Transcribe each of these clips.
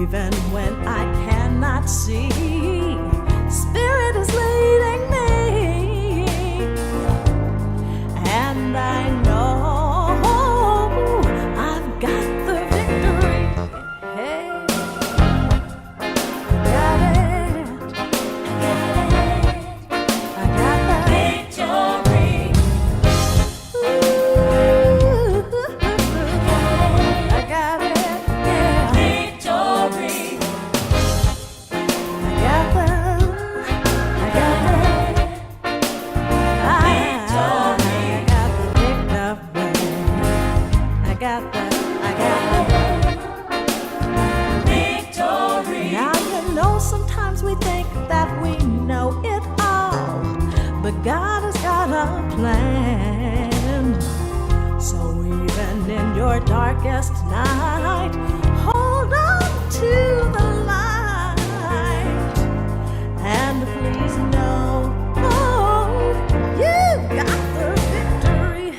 even when I cannot see, Spirit is leading me, and I know I've got the victory. Hey, got it, I got the victory. Ooh, I got it, yeah. Victory. I got the victory. Now you know sometimes we think that we know it all, but God has got a plan. So even in your darkest night, hold on to the light, and please know, you've got the victory. I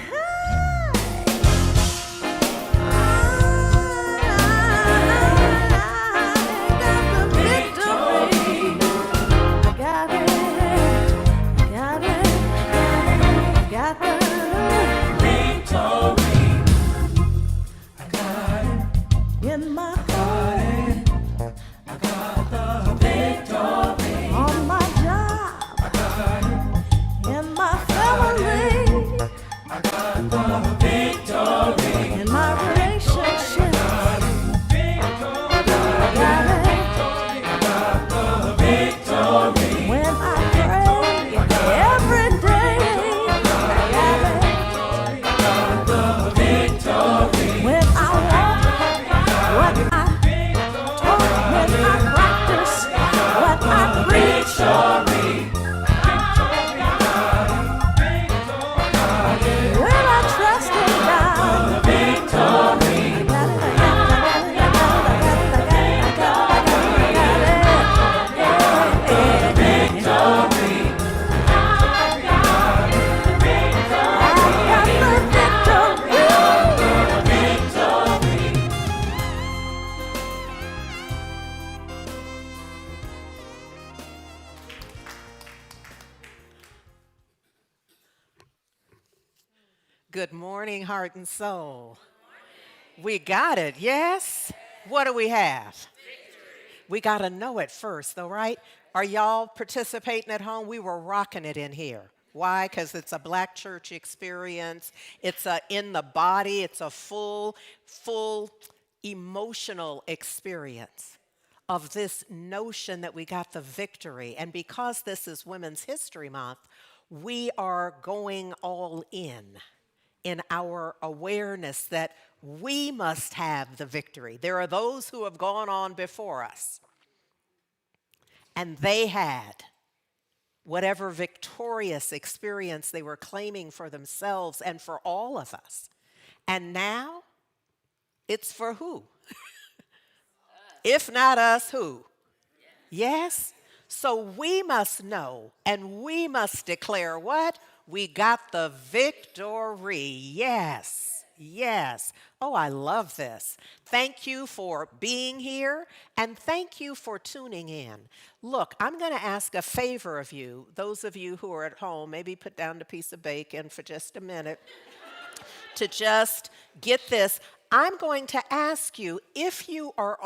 got the victory. I got it, got it, got the victory. I got it in my heart. I got the victory on my job. I got it in my family. I got the victory in my relationship. I got it. When I pray every day, I got it. When I walk, what I talk, when I practice, what I preach. When I trust in God, I got it. Good morning, heart and soul. We got it, yes? What do we have? We got to know it first, though, right? Are y'all participating at home? We were rocking it in here. Why? Because it's a Black church experience. It's in the body. It's a full emotional experience of this notion that we got the victory. And because this is Women's History Month, we are going all in our awareness that we must have the victory. There are those who have gone on before us, and they had whatever victorious experience they were claiming for themselves and for all of us. And now, it's for who? If not us, who? Yes? So we must know, and we must declare what? We got the victory. Yes, yes. Oh, I love this. Thank you for being here, and thank you for tuning in. Look, I'm going to ask a favor of you, those of you who are at home, maybe put down the piece of bacon for just a minute, to just get this. I'm going to ask you, if you are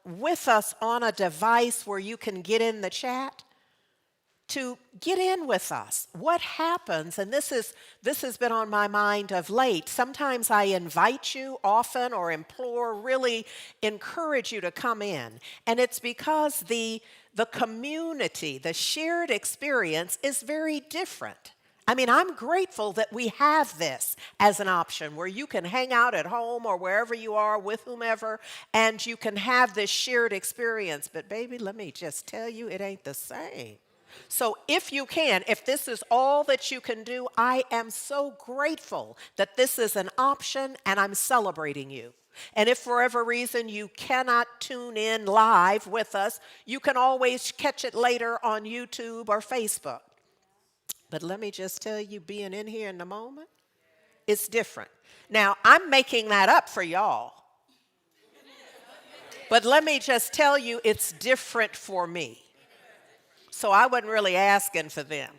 with us on a device where you can get in the chat, to get in with us. What happens, and this has been on my mind of late, sometimes I invite you often or implore, really encourage you to come in. And it's because the community, the shared experience is very different. I mean, I'm grateful that we have this as an option where you can hang out at home or wherever you are with whomever, and you can have this shared experience. But baby, let me just tell you, it ain't the same. So if you can, if this is all that you can do, I am so grateful that this is an option, and I'm celebrating you. And if for whatever reason you cannot tune in live with us, you can always catch it later on YouTube or Facebook. But let me just tell you, being in here in the moment, it's different. Now, I'm making that up for y'all. But let me just tell you, it's different for me. So I wasn't really asking for them.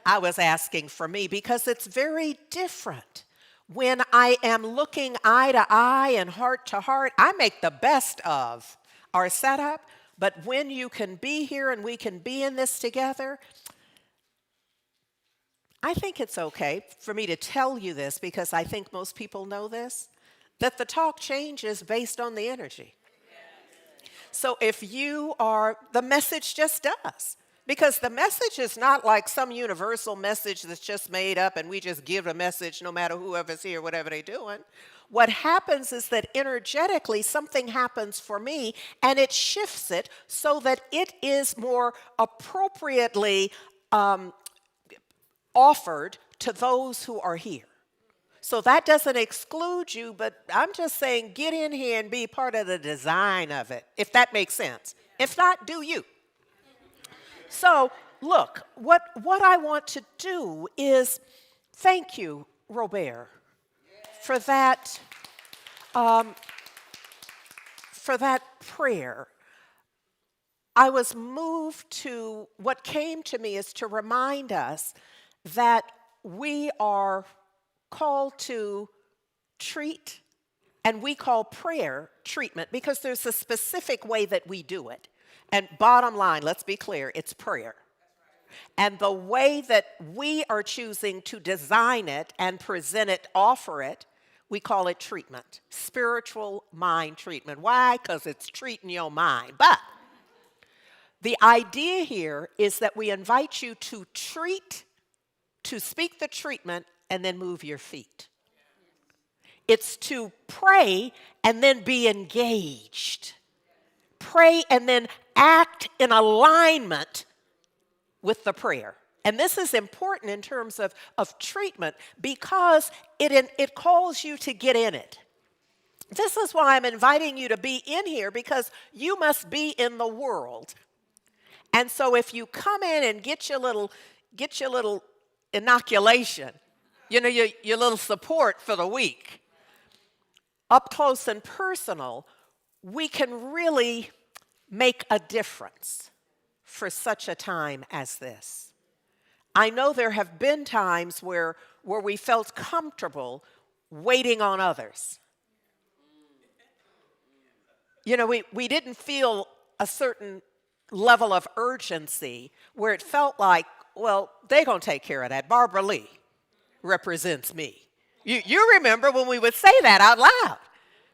I was asking for me because it's very different. When I am looking eye to eye and heart to heart, I make the best of our setup. But when you can be here and we can be in this together, I think it's okay for me to tell you this because I think most people know this, that the talk changes based on the energy. So if you are, the message just does. Because the message is not like some universal message that's just made up and we just give a message no matter whoever's here, whatever they're doing. What happens is that energetically something happens for me and it shifts it so that it is more appropriately offered to those who are here. So that doesn't exclude you, but I'm just saying get in here and be part of the design of it, if that makes sense. If not, do you. So, look, what I want to do is thank you, Robert, for that prayer. I was moved to, what came to me is to remind us that we are called to treat, and we call prayer treatment because there's a specific way that we do it. And bottom line, let's be clear, it's prayer. And the way that we are choosing to design it and present it, offer it, we call it treatment. Spiritual mind treatment. Why? Because it's treating your mind. But the idea here is that we invite you to treat, to speak the treatment, and then move your feet. It's to pray and then be engaged. Pray and then act in alignment with the prayer. And this is important in terms of treatment because it calls you to get in it. This is why I'm inviting you to be in here because you must be in the world. And so if you come in and get your little inoculation, you know, your little support for the week, up close and personal, we can really make a difference for such a time as this. I know there have been times where we felt comfortable waiting on others. You know, we didn't feel a certain level of urgency where it felt like, well, they're going to take care of that. Barbara Lee represents me. You remember when we would say that out loud.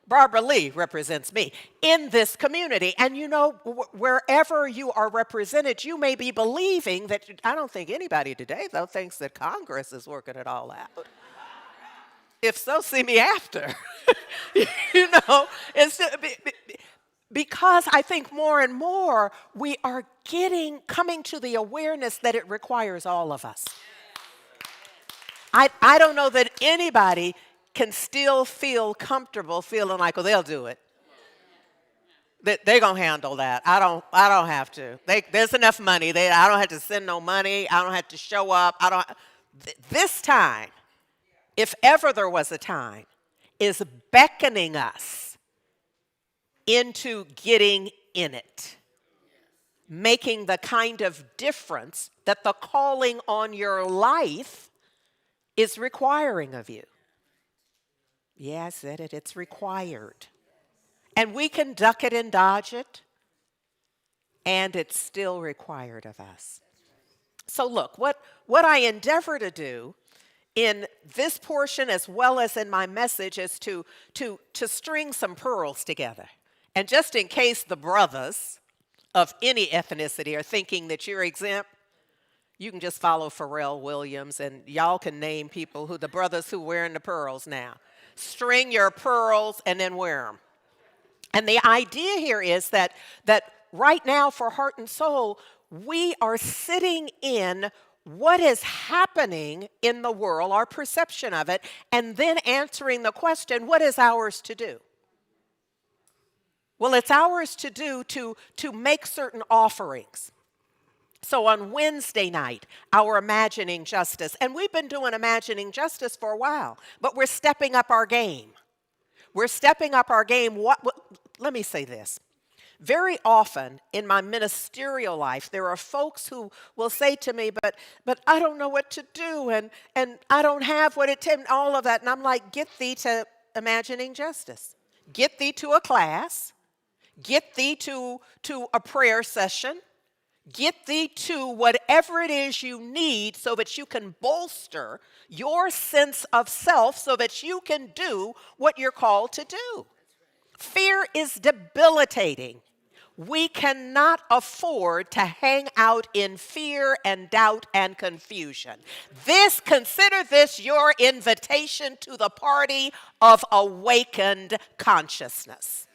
Barbara Lee represents me in this community. And you know, wherever you are represented, you may be believing that, I don't think anybody today, though, thinks that Congress is working it all out. If so, see me after. You know, it's because I think more and more we are coming to the awareness that it requires all of us. I don't know that anybody can still feel comfortable feeling like, well, they'll do it. They're going to handle that. I don't have to. There's enough money. I don't have to send no money. I don't have to show up. This time, if ever there was a time, is beckoning us into getting in it. Making the kind of difference that the calling on your life is requiring of you. Yeah, I said it. It's required. And we can duck it and dodge it, and it's still required of us. So look, what I endeavor to do in this portion as well as in my message is to string some pearls together. And just in case the brothers of any ethnicity are thinking that you're exempt, you can just follow Pharrell Williams, and y'all can name people the brothers who are wearing the pearls now. String your pearls and then wear them. And the idea here is that right now for Heart and Soul, we are sitting in what is happening in the world, our perception of it, and then answering the question, what is ours to do? Well, it's ours to do to make certain offerings. So on Wednesday night, our Imagining Justice, and we've been doing Imagining Justice for a while, but we're stepping up our game. We're stepping up our game. Let me say this. Very often in my ministerial life, there are folks who will say to me, but I don't know what to do, and I don't have what it takes, all of that. And I'm like, get thee to Imagining Justice. Get thee to a class. Get thee to a prayer session. Get thee to whatever it is you need so that you can bolster your sense of self so that you can do what you're called to do. Fear is debilitating. We cannot afford to hang out in fear and doubt and confusion. Consider this your invitation to the party of awakened consciousness.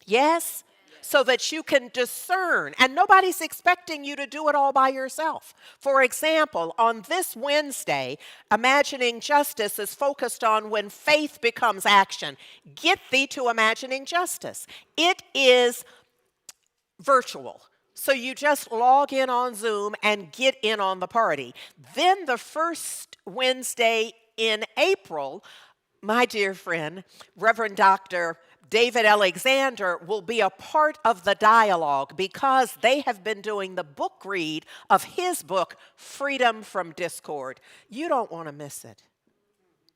Yes? So that you can discern. And nobody's expecting you to do it all by yourself. For example, on this Wednesday, Imagining Justice is focused on when faith becomes action. Get thee to Imagining Justice. It is virtual. So you just log in on Zoom and get in on the party. Then the first Wednesday in April, my dear friend, Reverend Dr. David Alexander will be a part of the dialogue because they have been doing the book read of his book, Freedom from Discord. You don't want to miss it.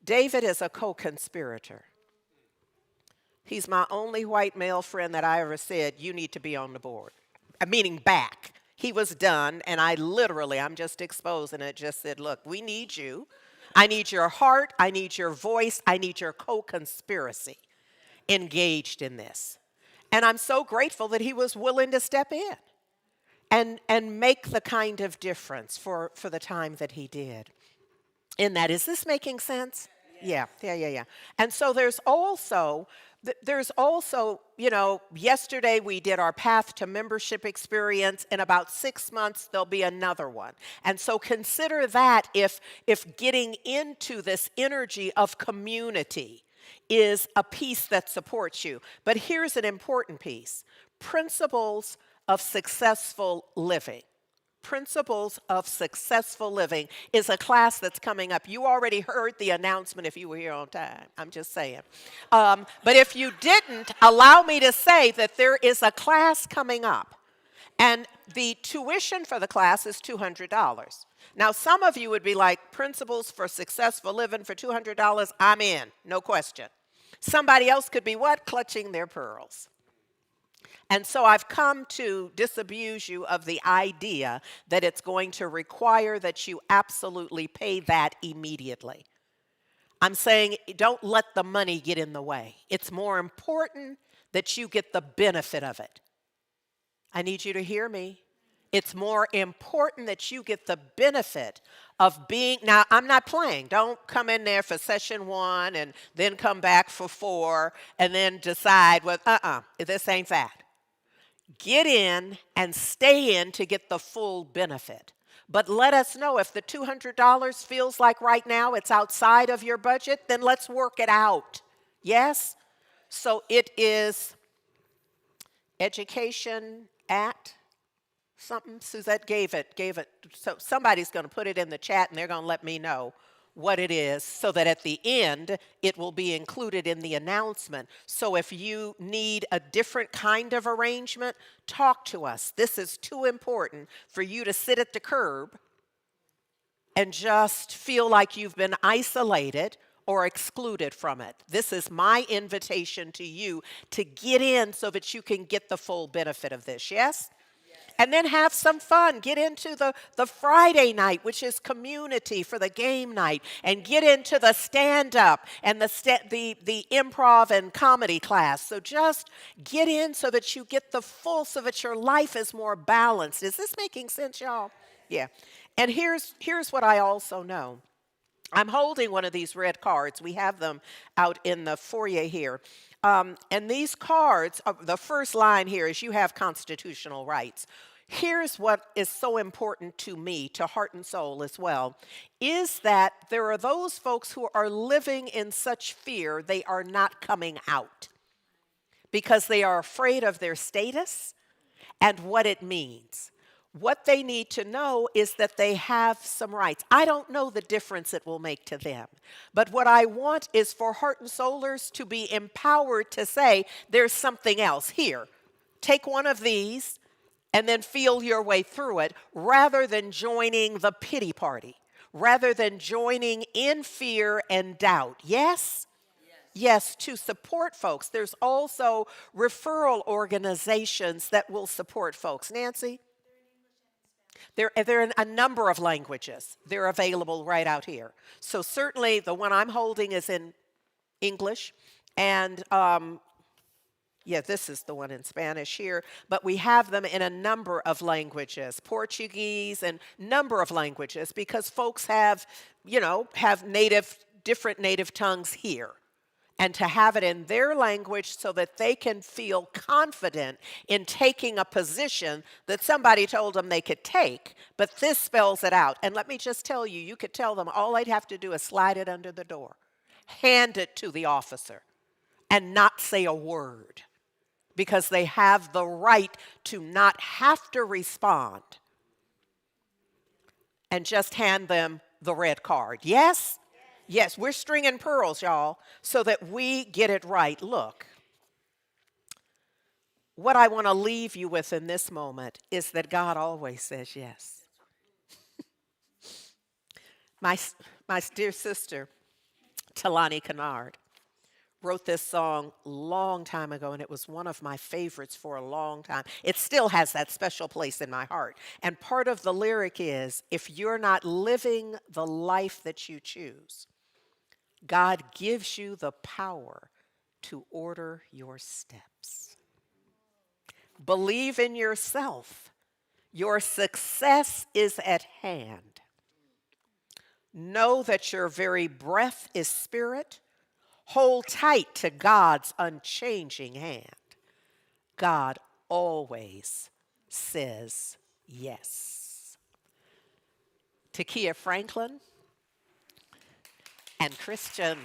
David is a co-conspirator. He's my only white male friend that I ever said, you need to be on the board. Meaning back. He was done, and I'm just exposing it, just said, look, we need you. I need your heart. I need your voice. I need your co-conspiracy engaged in this. And I'm so grateful that he was willing to step in and make the kind of difference for the time that he did. In that, is this making sense? Yeah. And so there's also, yesterday we did our Path to Membership experience. In about 6 months, there'll be another one. And so consider that if getting into this energy of community is a piece that supports you. But here's an important piece. Principles of Successful Living. Principles of Successful Living is a class that's coming up. You already heard the announcement if you were here on time. I'm just saying. But if you didn't, allow me to say that there is a class coming up. And the tuition for the class is $200. Now, some of you would be like, Principles for Successful Living for $200, I'm in, no question. Somebody else could be what? Clutching their pearls. And so I've come to disabuse you of the idea that it's going to require that you absolutely pay that immediately. I'm saying don't let the money get in the way. It's more important that you get the benefit of it. I need you to hear me. It's more important that you get the benefit of being, now I'm not playing. Don't come in there for session 1 and then come back for 4 and then decide, this ain't that. Get in and stay in to get the full benefit. But let us know if the $200 feels like right now it's outside of your budget, then let's work it out. Yes? So it is education at something. Suzette gave it. So somebody's going to put it in the chat and they're going to let me know what it is so that at the end it will be included in the announcement. So if you need a different kind of arrangement, talk to us. This is too important for you to sit at the curb and just feel like you've been isolated or excluded from it. This is my invitation to you to get in so that you can get the full benefit of this, yes? And then have some fun. Get into the Friday night, which is community for the game night. And get into the stand-up and the improv and comedy class. So just get in so that you get the full, so that your life is more balanced. Is this making sense, y'all? Yeah. And here's what I also know. I'm holding one of these red cards. We have them out in the foyer here. And these cards, the first line here is you have constitutional rights. Here's what is so important to me, to heart and soul as well, is that there are those folks who are living in such fear they are not coming out because they are afraid of their status and what it means. What they need to know is that they have some rights. I don't know the difference it will make to them. But what I want is for heart and soulers to be empowered to say, there's something else here. Take one of these and then feel your way through it, rather than joining the pity party, rather than joining in fear and doubt. Yes? Yes, to support folks. There's also referral organizations that will support folks. Nancy? They're in a number of languages. They're available right out here. So certainly the one I'm holding is in English. And this is the one in Spanish here. But we have them in a number of languages, Portuguese and number of languages, because folks have different native tongues here. And to have it in their language so that they can feel confident in taking a position that somebody told them they could take, but this spells it out. And let me just tell you, you could tell them all they'd have to do is slide it under the door, hand it to the officer, and not say a word, because they have the right to not have to respond, and just hand them the red card. Yes? Yes, we're stringing pearls, y'all, so that we get it right. Look, what I want to leave you with in this moment is that God always says yes. My dear sister, Talani Kennard, wrote this song a long time ago, and it was one of my favorites for a long time. It still has that special place in my heart. And part of the lyric is, if you're not living the life that you choose, God gives you the power to order your steps. Believe in yourself. Your success is at hand. Know that your very breath is spirit. Hold tight to God's unchanging hand. God always says yes. Takia Franklin and Christian.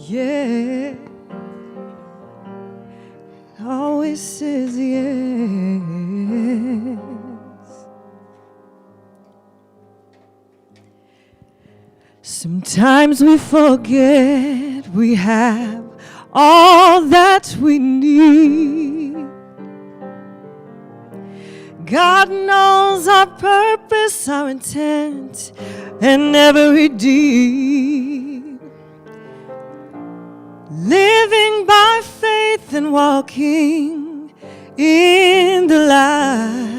Yeah, always says yes. Sometimes we forget we have all that we need. God knows our purpose, our intent, and every deed. Living by faith and walking in the light.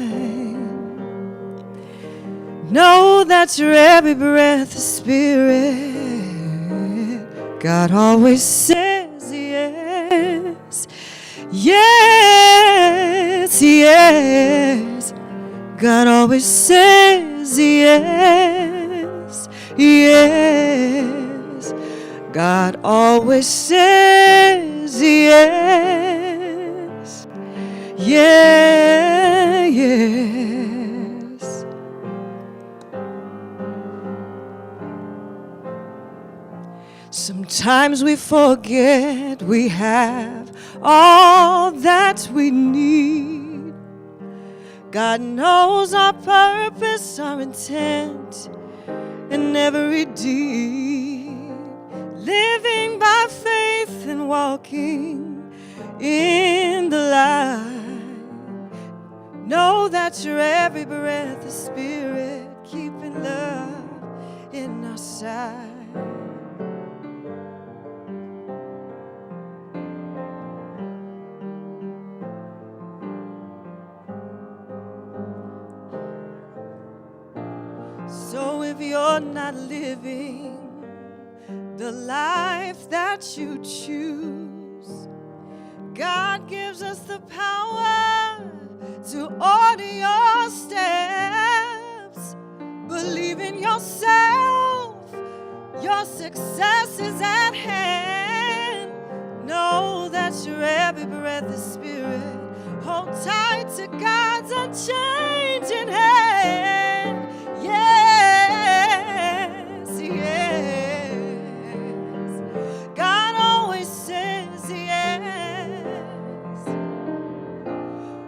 Know that your every breath is spirit. God always says yes. Yes, yes. God always says yes. Yes. God always says yes. Yeah, yes. Sometimes we forget we have all that we need. God knows our purpose, our intent, and every deed. Living by faith and walking in the light. Know that your every breath is spirit, keeping love in our sight. So if you're not living the life that you choose, God gives us the power to order your steps. Believe in yourself, your success is at hand. Know that your every breath is spirit. Hold tight to God's unchanging hand. Yes, yes. God always says yes.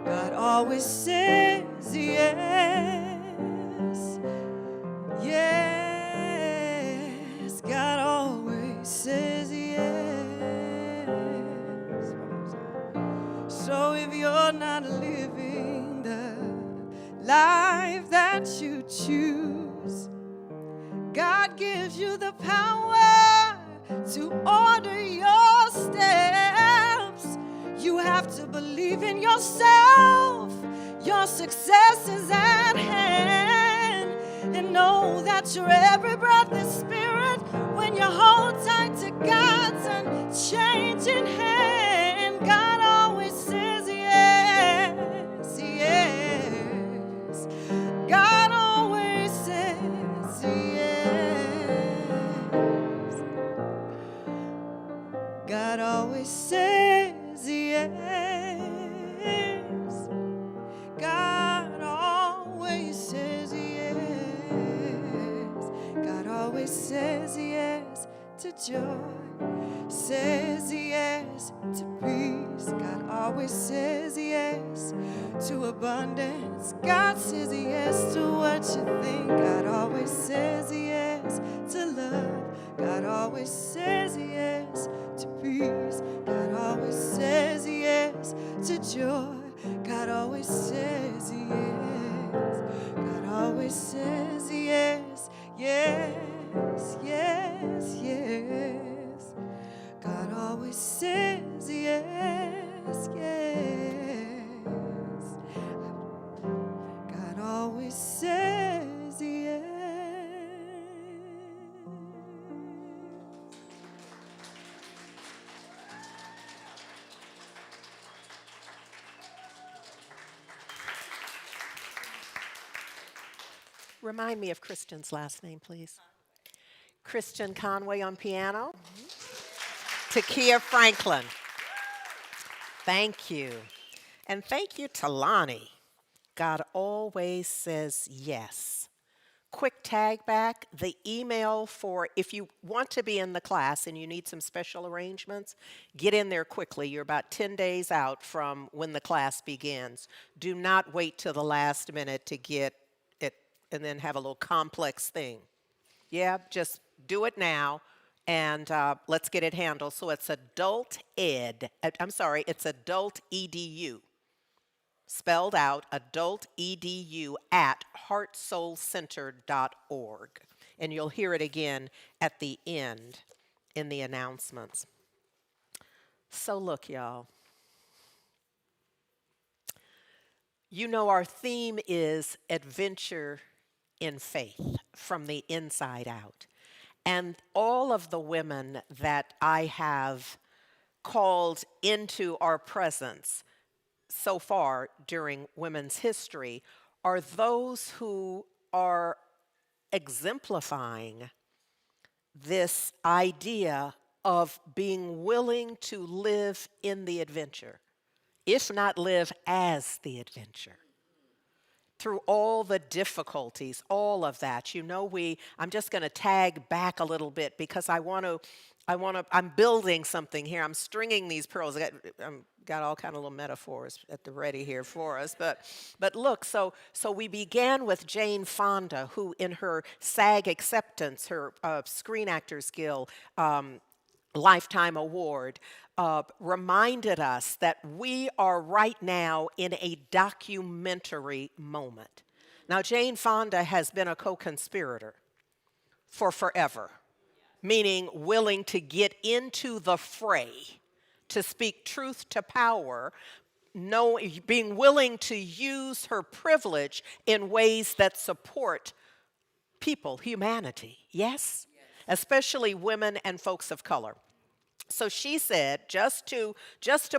God always says yes. Yes. God always says yes. So if you're not living the life that you choose, God gives you the power to order your steps. You have to believe in yourself. Your success is at hand. And know that your every breath is spirit when you hold tight to God's unchanging hand. God always says yes, yes. God always says yes. God always says yes. God always says yes. God always says yes to joy, says yes to peace. God always says yes to abundance. God says yes to what you think. God always says yes to love. God always says yes to peace. God always says yes to joy. God always says yes. God always says yes, yes, yes, yes. God always says yes, yes. God always says yes. Remind me of Christian's last name, please. Christian Conway on piano. Takia Franklin. Thank you. And thank you to Lonnie. God always says yes. Quick tag back, the email for if you want to be in the class and you need some special arrangements, get in there quickly. You're about 10 days out from when the class begins. Do not wait till the last minute to get it and then have a little complex thing. Yeah, just do it now and let's get it handled. So it's adult ed. It's adult edu. Spelled out, adult edu at heartsoulcenter.org. And you'll hear it again at the end in the announcements. So look, y'all. You know our theme is adventure in faith from the inside out. And all of the women that I have called into our presence so far during women's history are those who are exemplifying this idea of being willing to live in the adventure, if not live as the adventure. Through all the difficulties, all of that, I'm just going to tag back a little bit because I'm building something here. I'm stringing these pearls. I got all kind of little metaphors at the ready here for us. But look, so we began with Jane Fonda, who in her SAG acceptance, her Screen Actors Guild, Lifetime Award reminded us that we are right now in a documentary moment. Now, Jane Fonda has been a co-conspirator for forever, meaning willing to get into the fray, to speak truth to power, being willing to use her privilege in ways that support people, humanity, yes? Especially women and folks of color. So she said, just to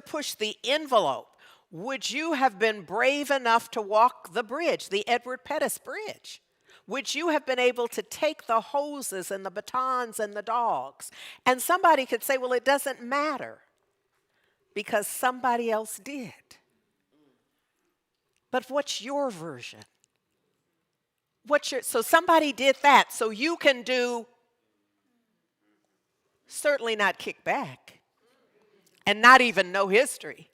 push the envelope, would you have been brave enough to walk the bridge, the Edward Pettus Bridge? Would you have been able to take the hoses and the batons and the dogs? And somebody could say, well, it doesn't matter because somebody else did. But what's your version? So somebody did that, so you can do, certainly not kick back and not even know history.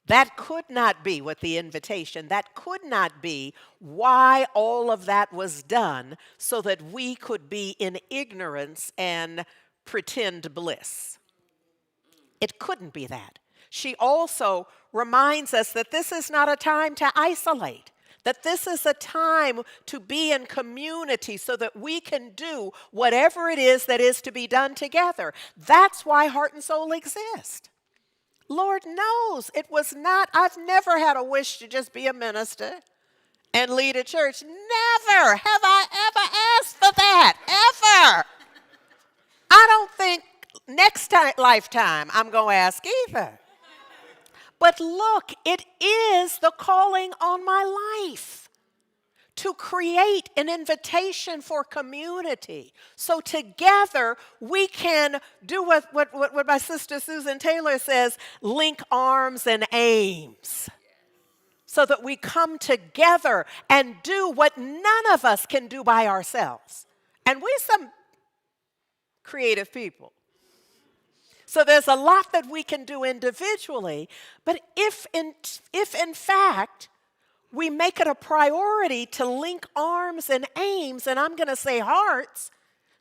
That could not be what the invitation, that could not be why all of that was done so that we could be in ignorance and pretend bliss. It couldn't be that. She also reminds us that this is not a time to isolate, that this is a time to be in community so that we can do whatever it is that is to be done together. That's why Heart and Soul exist. Lord knows it was not, I've never had a wish to just be a minister and lead a church. Never have I ever asked for that, ever. I don't think next lifetime I'm going to ask either. But look, it is the calling on my life to create an invitation for community. So together we can do what my sister Susan Taylor says, link arms and aims. So that we come together and do what none of us can do by ourselves. And we're some creative people. So there's a lot that we can do individually, but if in fact we make it a priority to link arms and aims, and I'm going to say hearts,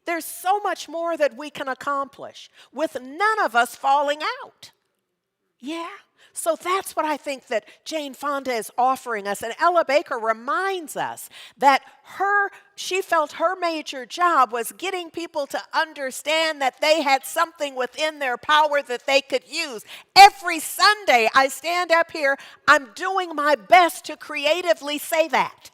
there's so much more that we can accomplish with none of us falling out. Yeah? So that's what I think that Jane Fonda is offering us. And Ella Baker reminds us that she felt her major job was getting people to understand that they had something within their power that they could use. Every Sunday I stand up here, I'm doing my best to creatively say that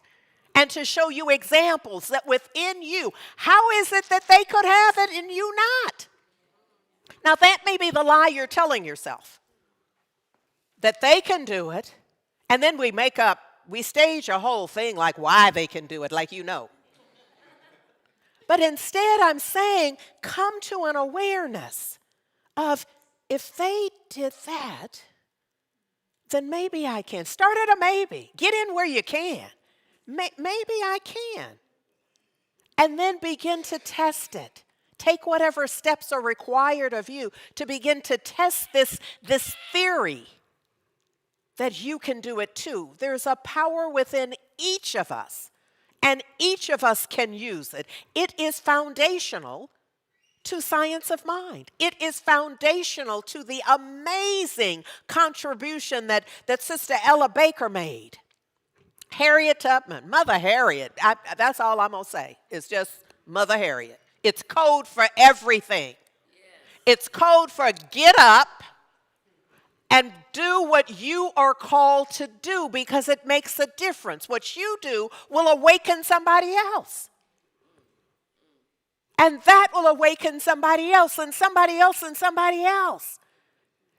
and to show you examples that within you, how is it that they could have it and you not? Now that may be the lie you're telling yourself. That they can do it, and then we stage a whole thing like why they can do it, like you know. But instead I'm saying, come to an awareness of if they did that, then maybe I can. Start at a maybe. Get in where you can. Maybe I can. And then begin to test it. Take whatever steps are required of you to begin to test this theory that you can do it too. There's a power within each of us, and each of us can use it. It is foundational to science of mind. It is foundational to the amazing contribution that Sister Ella Baker made. Harriet Tubman, Mother Harriet, that's all I'm going to say. It's just Mother Harriet. It's code for everything. It's code for get up and do what you are called to do because it makes a difference. What you do will awaken somebody else. And that will awaken somebody else and somebody else and somebody else.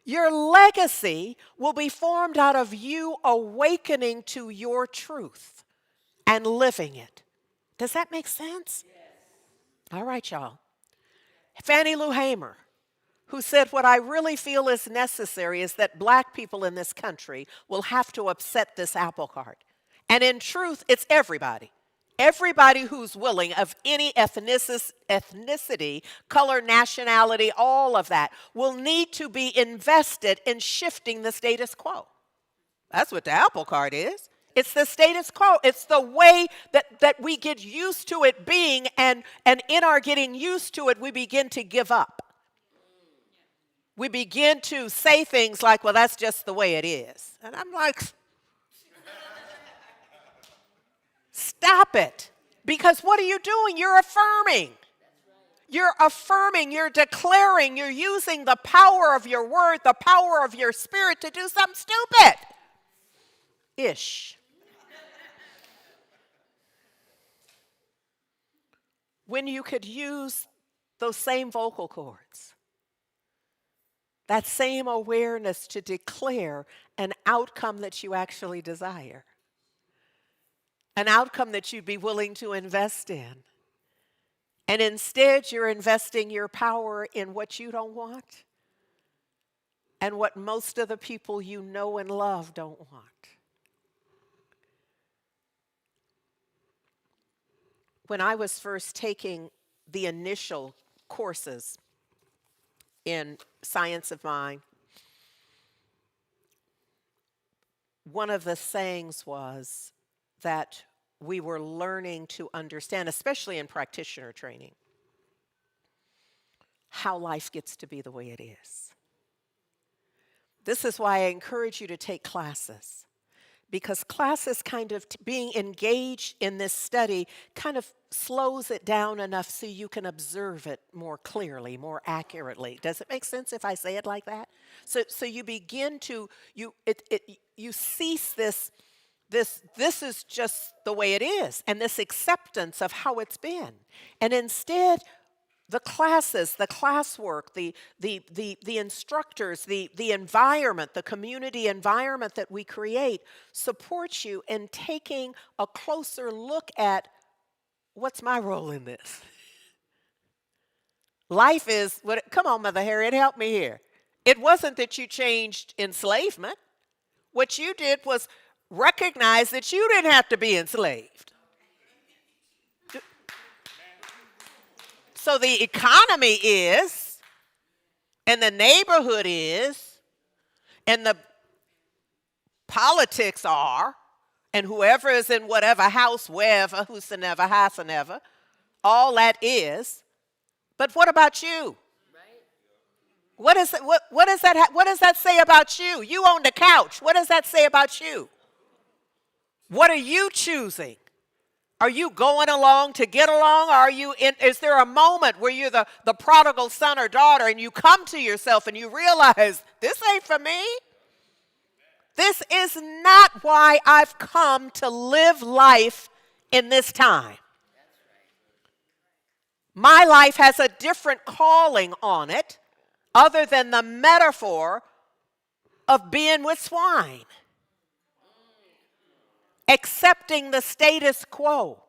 Your legacy will be formed out of you awakening to your truth and living it. Does that make sense? Yes. All right, y'all. Fannie Lou Hamer, who said, what I really feel is necessary is that black people in this country will have to upset this apple cart. And in truth, it's everybody. Everybody who's willing of any ethnicity, color, nationality, all of that, will need to be invested in shifting the status quo. That's what the apple cart is. It's the status quo. It's the way that we get used to it being, and in our getting used to it, we begin to give up. we begin to say things like, well, that's just the way it is. And I'm like, stop it. Because what are you doing? You're affirming. You're affirming, you're declaring, you're using the power of your word, the power of your spirit to do something stupid. Ish. When you could use those same vocal cords, that same awareness to declare an outcome that you actually desire, an outcome that you'd be willing to invest in. And instead, you're investing your power in what you don't want and what most of the people you know and love don't want. When I was first taking the initial courses in Science of Mind, one of the sayings was that we were learning to understand, especially in practitioner training, how life gets to be the way it is. This is why I encourage you to take classes, because classes kind of being engaged in this study kind of slows it down enough so you can observe it more clearly, more accurately. Does it make sense if I say it like that? So you begin to, you cease this is just the way it is, and this acceptance of how it's been. And instead, the classes, the classwork, the instructors, the environment, the community environment that we create supports you in taking a closer look at what's my role in this. Life is, come on, Mother Harriet, help me here. It wasn't that you changed enslavement. What you did was recognize that you didn't have to be enslaved. So the economy is, and the neighborhood is, and the politics are, and whoever is in whatever house, wherever, whosoever, howsoever, all that is. But what about you? What does that say about you? You on the couch. What does that say about you? What are you choosing? Are you going along to get along? Or is there a moment where you're the prodigal son or daughter and you come to yourself and you realize, this ain't for me? This is not why I've come to live life in this time. My life has a different calling on it other than the metaphor of being with swine. Accepting the status quo,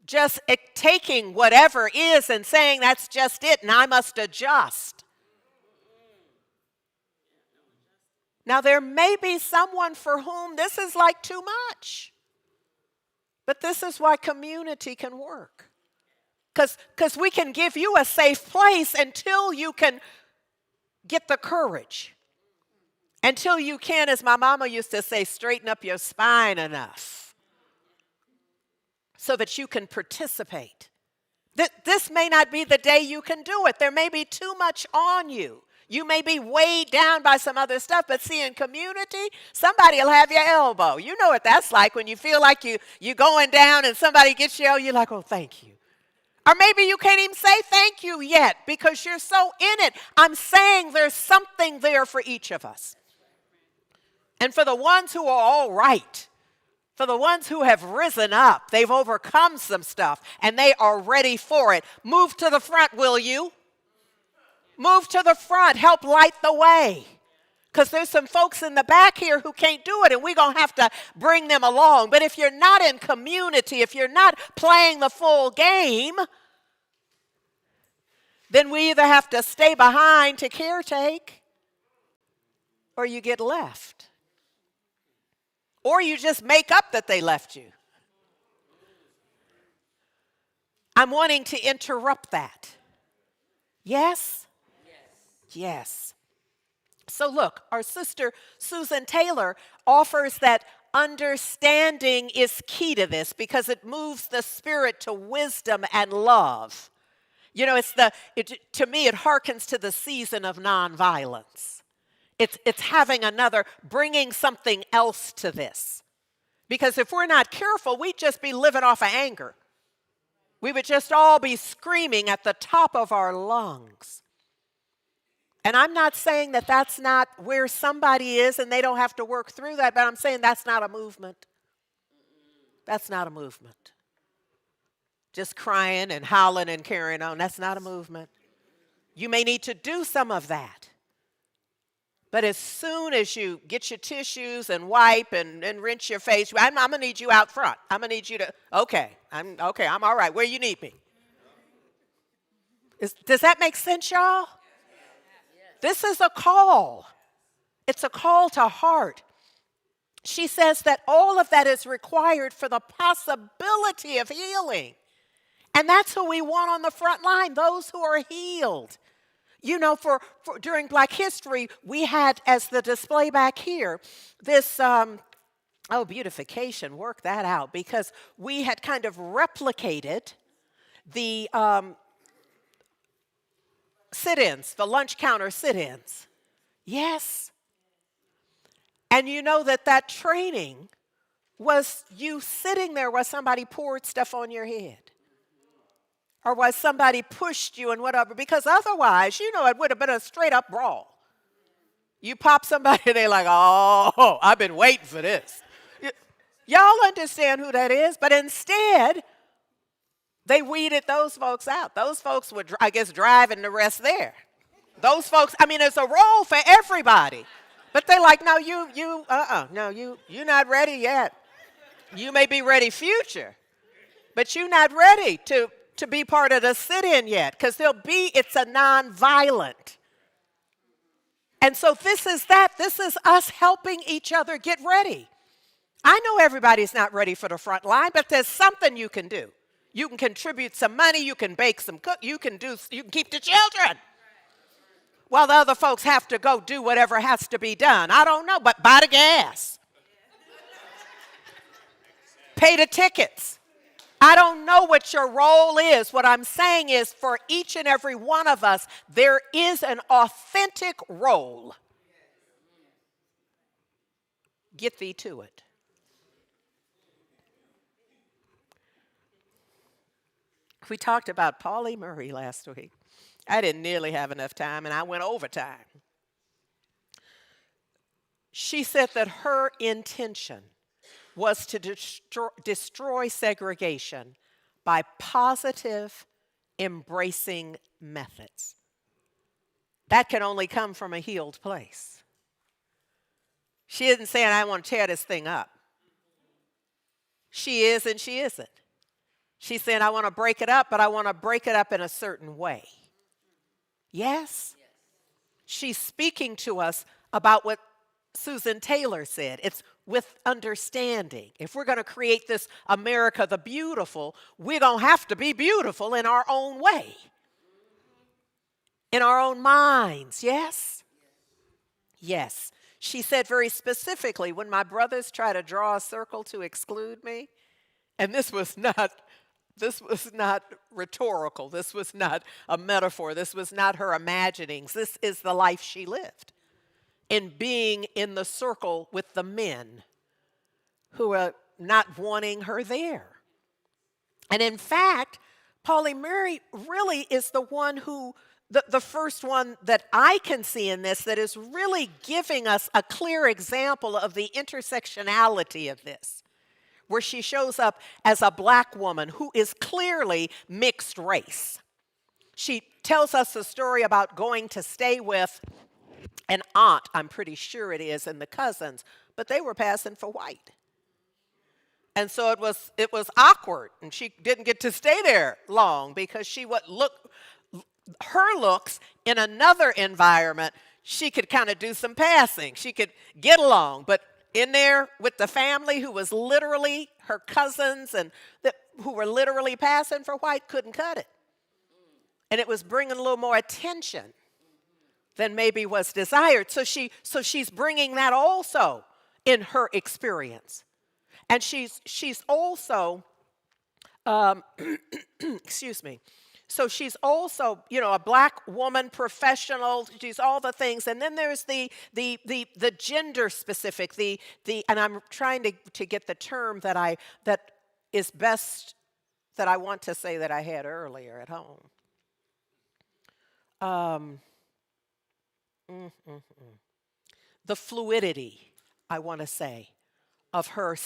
just taking whatever is and saying that's just it and I must adjust. Now there may be someone for whom this is like too much, but this is why community can work. Because we can give you a safe place until you can get the courage. Until you can, as my mama used to say, straighten up your spine enough so that you can participate. This may not be the day you can do it. There may be too much on you. You may be weighed down by some other stuff, but see, in community, somebody will have your elbow. You know what that's like when you feel like you're going down and somebody gets you, you're like, oh, thank you. Or maybe you can't even say thank you yet because you're so in it. I'm saying there's something there for each of us. And for the ones who are all right, for the ones who have risen up, they've overcome some stuff, and they are ready for it. Move to the front, will you? Move to the front. Help light the way. Because there's some folks in the back here who can't do it, and we're going to have to bring them along. But if you're not in community, if you're not playing the full game, then we either have to stay behind to caretake, or you get left. Or you just make up that they left you. I'm wanting to interrupt that. Yes? Yes. So look, our sister Susan Taylor offers that understanding is key to this because it moves the spirit to wisdom and love. You know, to me, it harkens to the season of nonviolence. It's having bringing something else to this. Because if we're not careful, we'd just be living off of anger. We would just all be screaming at the top of our lungs. And I'm not saying that that's not where somebody is and they don't have to work through that, but I'm saying that's not a movement. That's not a movement. Just crying and howling and carrying on, that's not a movement. You may need to do some of that. But as soon as you get your tissues and wipe and rinse your face, I'm going to need you out front. I'm going to need you to, I'm all right. Where you need me? Does that make sense, y'all? This is a call. It's a call to heart. She says that all of that is required for the possibility of healing. And that's who we want on the front line, those who are healed. You know, during Black History, we had, as the display back here, this, beautification, work that out, because we had kind of replicated the sit-ins, the lunch counter sit-ins. Yes. And you know that training was you sitting there while somebody poured stuff on your head. Or while somebody pushed you and whatever, because otherwise, you know, it would have been a straight up brawl. You pop somebody, they're like, oh, I've been waiting for this. Y'all understand who that is, but instead, they weeded those folks out. Those folks were, I guess, driving the rest there. Those folks, I mean, it's a role for everybody. But they're like, no, you're not ready yet. You may be ready future, but you're not ready to be part of the sit-in yet, because it's a non-violent. And so this is us helping each other get ready. I know everybody's not ready for the front line, but there's something you can do. You can contribute some money, you can bake some cook, you can keep the children. While the other folks have to go do whatever has to be done. I don't know, but buy the gas. Pay the tickets. I don't know what your role is. What I'm saying is, for each and every one of us, there is an authentic role. Get thee to it. We talked about Pauli Murray last week. I didn't nearly have enough time, and I went overtime. She said that her intention was to destroy segregation by positive, embracing methods. That can only come from a healed place. She isn't saying, I want to tear this thing up. She is and she isn't. She's saying, I want to break it up, but I want to break it up in a certain way. Yes? She's speaking to us about what Susan Taylor said. It's with understanding. If we're going to create this America the beautiful, we're going to have to be beautiful in our own way. In our own minds, yes? Yes. She said very specifically, when my brothers try to draw a circle to exclude me, and this was not rhetorical, this was not a metaphor, this was not her imaginings, this is the life she lived. In being in the circle with the men who are not wanting her there. And in fact, Pauli Murray really is the one who, the first one that I can see in this that is really giving us a clear example of the intersectionality of this, where she shows up as a Black woman who is clearly mixed race. She tells us a story about going to stay with an aunt, I'm pretty sure it is, and the cousins, but they were passing for white. And so it was awkward, and she didn't get to stay there long because her looks in another environment, she could kind of do some passing. She could get along, but in there with the family who was literally her cousins and who were literally passing for white, couldn't cut it. And it was bringing a little more attention than maybe was desired. So she's bringing that also in her experience. And she's also, excuse me, So she's also, a black woman professional. She's all the things. And then there's the gender specific, and I'm trying to get the term that is best, that I want to say, that I had earlier at home. The fluidity, I want to say, of her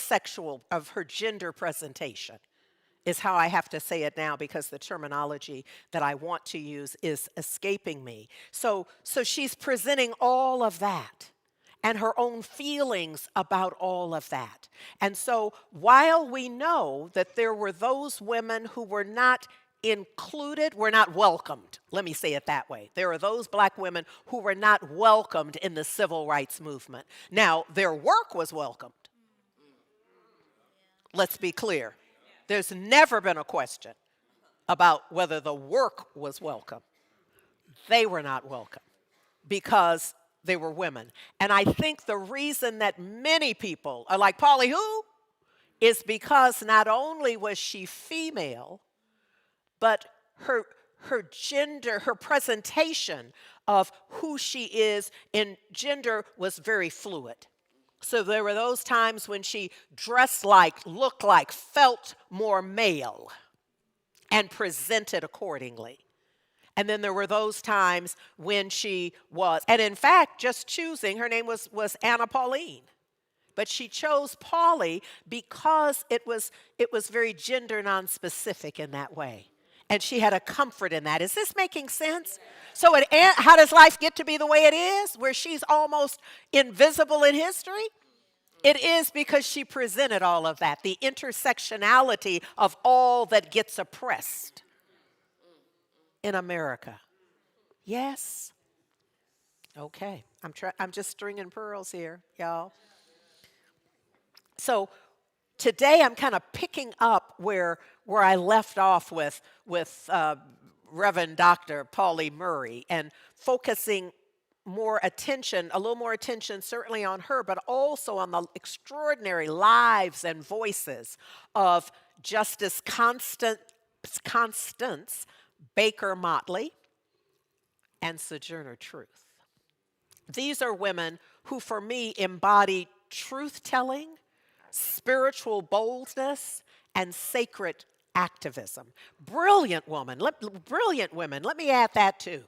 gender presentation is how I have to say it now, because the terminology that I want to use is escaping me. So she's presenting all of that and her own feelings about all of that. And so while we know that there were those women who were not included, were not welcomed, let me say it that way. There are those black women who were not welcomed in the civil rights movement. Now, their work was welcomed. Let's be clear. There's never been a question about whether the work was welcome. They were not welcome because they were women. And I think the reason that many people are like, Pauli, who? Is because not only was she female, but her gender, her presentation of who she is in gender was very fluid. So there were those times when she dressed like, looked like, felt more male, and presented accordingly. And then there were those times when she was, and in fact, just choosing, her name was Anna Pauline. But she chose Pauli because it was very gender non-specific in that way. And she had a comfort in that. Is this making sense? So how does life get to be the way it is, where she's almost invisible in history? It is because she presented all of that, the intersectionality of all that gets oppressed in America. Yes? Okay. I'm just stringing pearls here, y'all. So today I'm kind of picking up where I left off with Reverend Dr. Pauli Murray, and focusing a little more attention certainly on her, but also on the extraordinary lives and voices of Justice Constance Baker Motley and Sojourner Truth. These are women who, for me, embody truth-telling, spiritual boldness, and sacred activism. Brilliant women. Let me add that too.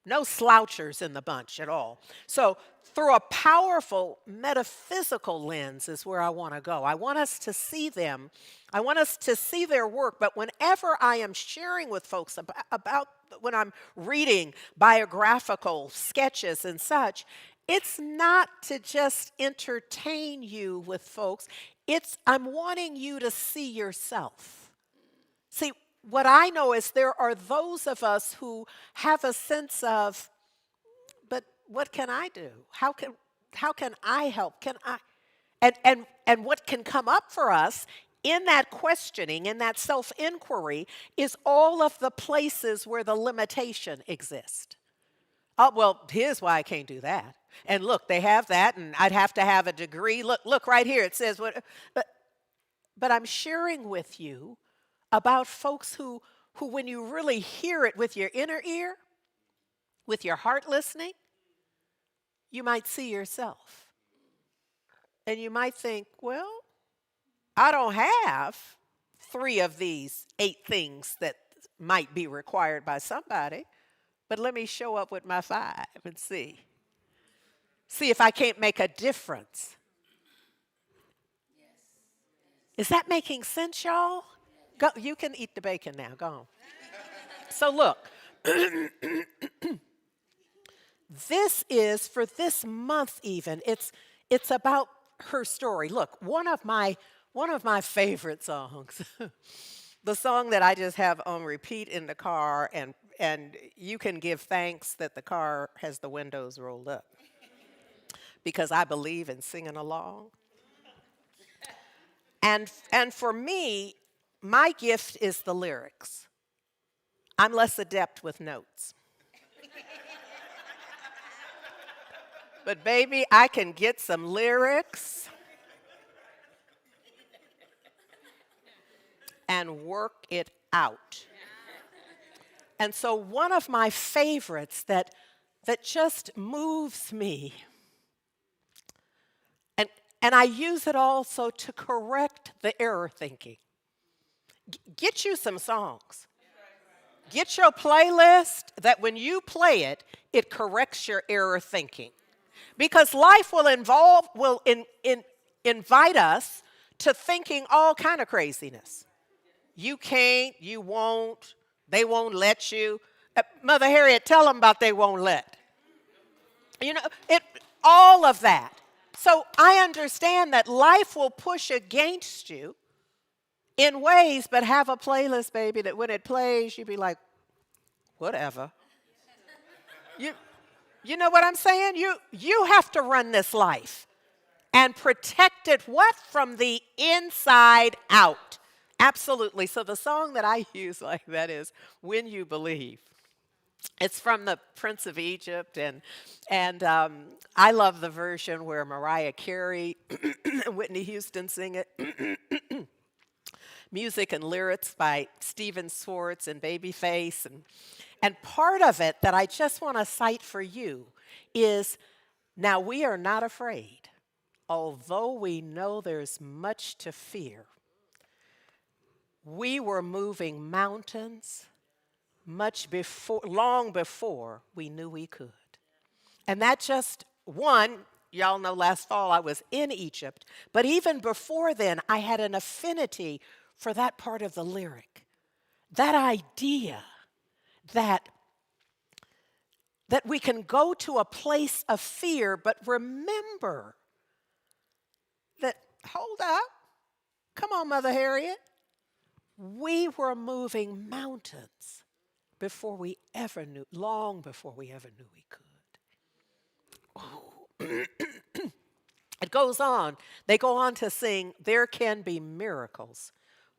No slouchers in the bunch at all. So through a powerful metaphysical lens is where I want to go. I want us to see them. I want us to see their work. But whenever I am sharing with folks about when I'm reading biographical sketches and such, it's not to just entertain you with folks. I'm wanting you to see yourself. See, what I know is there are those of us who have a sense of, but what can I do? How can I help? Can I? And what can come up for us in that questioning, in that self-inquiry, is all of the places where the limitation exists. Oh, well, here's why I can't do that. And look, they have that, and I'd have to have a degree. Look right here. It says what. But I'm sharing with you about folks who when you really hear it with your inner ear, with your heart listening, you might see yourself. And you might think, well, I don't have 3 of these 8 things that might be required by somebody, but let me show up with my 5 and see. See if I can't make a difference. Is that making sense, y'all? Go, you can eat the bacon now. Go on. So look, this is for this month even. It's about her story. Look, one of my favorite songs, the song that I just have on repeat in the car, and you can give thanks that the car has the windows rolled up, because I believe in singing along. And for me, my gift is the lyrics. I'm less adept with notes. But baby, I can get some lyrics and work it out And so one of my favorites that just moves me, and I use it also to correct the error thinking. Get you some songs. Get your playlist that when you play it, it corrects your error thinking. Because life will invite us to thinking all kind of craziness. You can't, you won't, they won't let you. Mother Harriet, tell them about they won't let. All of that. So I understand that life will push against you in ways, but have a playlist, baby, that when it plays, you be like, whatever. You know what I'm saying? You have to run this life and protect it, what? From the inside out. Absolutely. So the song that I use like that is When You Believe. It's from the Prince of Egypt, and I love the version where Mariah Carey and Whitney Houston sing it. Music and lyrics by Stephen Schwartz and Babyface. And part of it that I just want to cite for you is, now we are not afraid, although we know there's much to fear. We were moving mountains long before we knew we could. And that just, y'all know last fall I was in Egypt, but even before then I had an affinity for that part of the lyric. That idea that we can go to a place of fear, but remember that, hold up, come on, Mother Harriet, we were moving mountains long before we ever knew we could. It goes on. They go on to sing, there can be miracles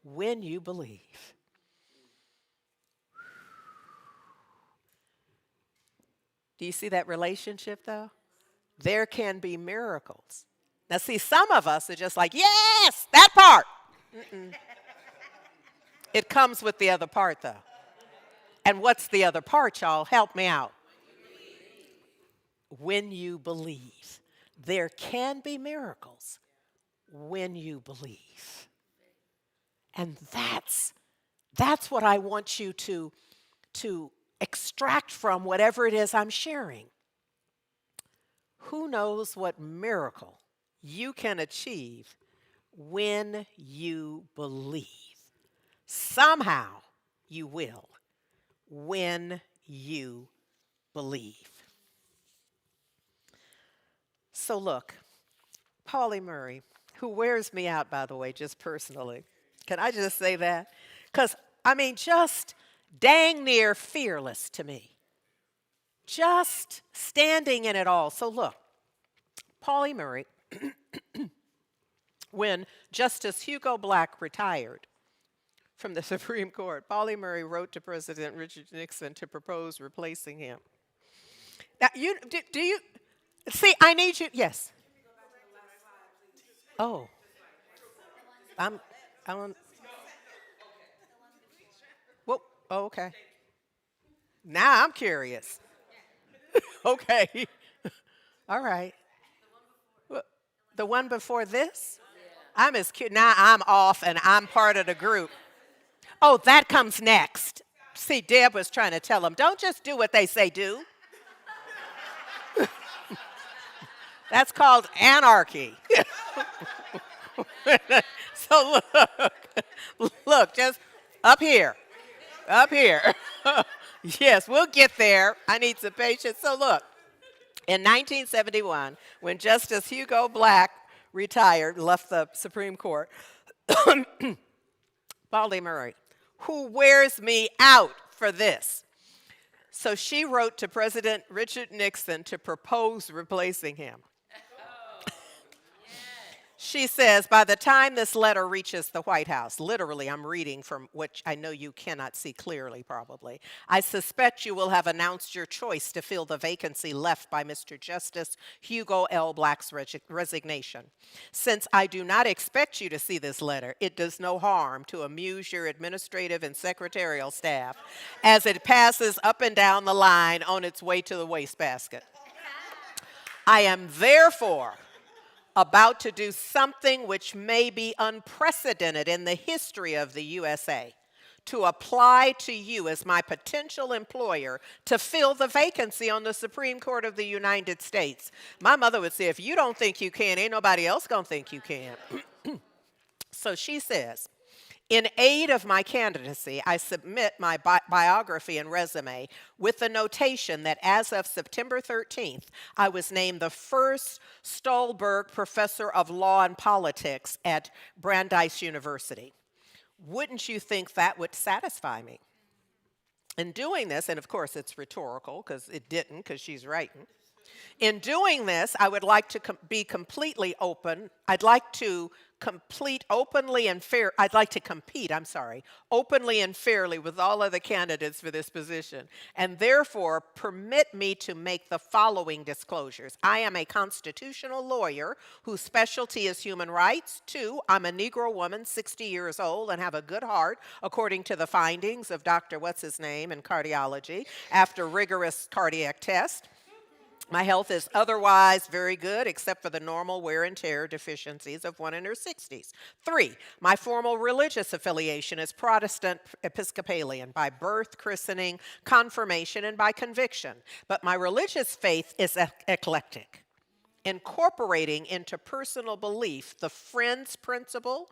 when you believe. Do you see that relationship, though? There can be miracles. Now, see, some of us are just like, yes, that part. It comes with the other part, though. And what's the other part, y'all? Help me out. When you believe. There can be miracles when you believe. And that's what I want you to extract from whatever it is I'm sharing. Who knows what miracle you can achieve when you believe? Somehow you will when you believe. So look, Pauli Murray, who wears me out, by the way, just personally. Can I just say that? Because, just dang near fearless to me. Just standing in it all. So look, Pauli Murray, when Justice Hugo Black retired from the Supreme Court, Pauli Murray wrote to President Richard Nixon to propose replacing him. Now, do you see? I need you. Yes. Oh, I'm. Well, okay. Now I'm curious. Okay. All right. The one before this? I'm as cute. Now I'm off and I'm part of the group. Oh, that comes next. See, Deb was trying to tell them, don't just do what they say do. That's called anarchy. So look, just up here. Yes, we'll get there. I need some patience. So look, in 1971, when Justice Hugo Black retired, left the Supreme Court, Pauli Murray, who wears me out for this. So she wrote to President Richard Nixon to propose replacing him. She says, by the time this letter reaches the White House, literally, I'm reading from which I know you cannot see clearly, probably. I suspect you will have announced your choice to fill the vacancy left by Mr. Justice Hugo L. Black's resignation. Since I do not expect you to see this letter, it does no harm to amuse your administrative and secretarial staff as it passes up and down the line on its way to the wastebasket. I am therefore about to do something which may be unprecedented in the history of the USA, to apply to you as my potential employer to fill the vacancy on the Supreme Court of the United States. My mother would say, if you don't think you can, ain't nobody else gonna think you can. So she says, in aid of my candidacy, I submit my biography and resume with the notation that as of September 13th, I was named the first Stolberg Professor of Law and Politics at Brandeis University. Wouldn't you think that would satisfy me? In doing this, and of course it's rhetorical because it didn't, because she's writing. In doing this, I would like to be completely open. I'd like to compete openly and fairly with all other candidates for this position, and therefore permit me to make the following disclosures. I am a constitutional lawyer whose specialty is human rights. 2, I'm a Negro woman, 60 years old, and have a good heart, according to the findings of Dr. What's-His-Name in cardiology after rigorous cardiac test. My health is otherwise very good, except for the normal wear and tear deficiencies of one in her 60s. 3, my formal religious affiliation is Protestant Episcopalian by birth, christening, confirmation, and by conviction. But my religious faith is eclectic, incorporating into personal belief the Friend's principle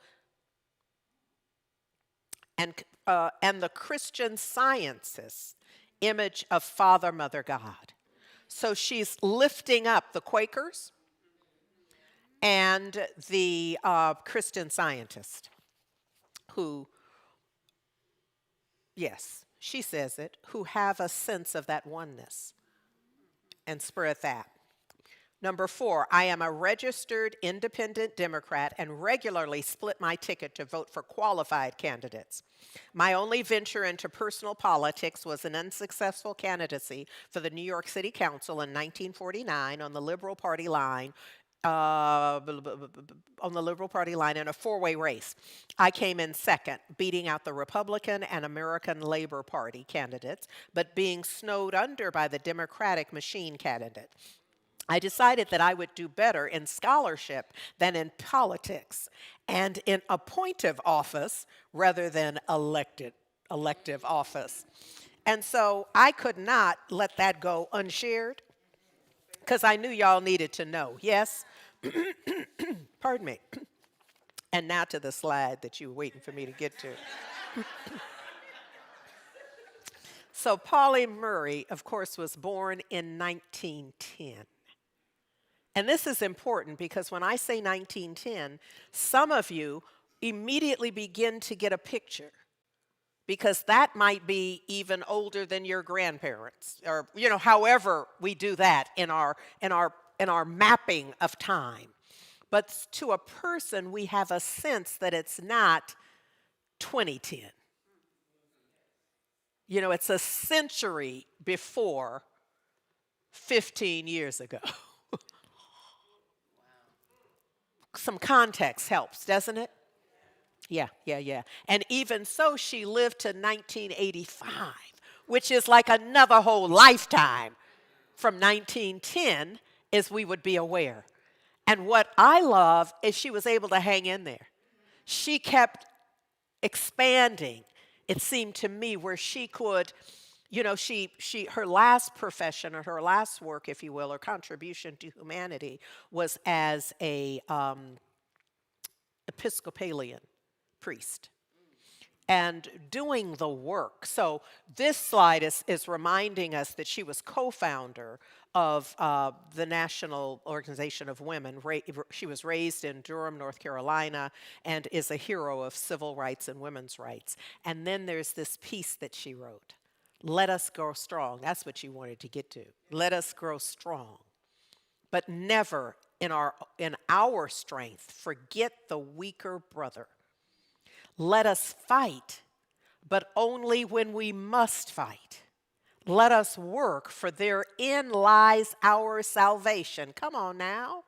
and the Christian Science's image of Father, Mother, God. So she's lifting up the Quakers and the Christian Scientist who, yes, she says it, who have a sense of that oneness and spread that. Number 4, I am a registered independent Democrat and regularly split my ticket to vote for qualified candidates. My only venture into personal politics was an unsuccessful candidacy for the New York City Council in 1949 on the Liberal Party line in a 4-way race. I came in second, beating out the Republican and American Labor Party candidates, but being snowed under by the Democratic machine candidate. I decided that I would do better in scholarship than in politics and in appointive office rather than elective office. And so I could not let that go unshared because I knew y'all needed to know. Yes? Pardon me. And now to the slide that you were waiting for me to get to. So Pauli Murray, of course, was born in 1910. And this is important because when I say 1910, some of you immediately begin to get a picture because that might be even older than your grandparents or, however we do that in our mapping of time. But to a person, we have a sense that it's not 2010. It's a century before 15 years ago. Some context helps, doesn't it? Yeah. And even so, she lived to 1985, which is like another whole lifetime from 1910, as we would be aware. And what I love is she was able to hang in there. She kept expanding, it seemed to me, where she could, her last profession or her last work, if you will, or contribution to humanity was as a Episcopalian priest and doing the work. So this slide is reminding us that she was co-founder of the National Organization of Women. She was raised in Durham, North Carolina, and is a hero of civil rights and women's rights. And then there's this piece that she wrote, "Let us grow strong." That's what you wanted to get to. Let us grow strong. but never in our strength forget the weaker brother. Let us fight, but only when we must fight. Let us work, for therein lies our salvation. Come on now.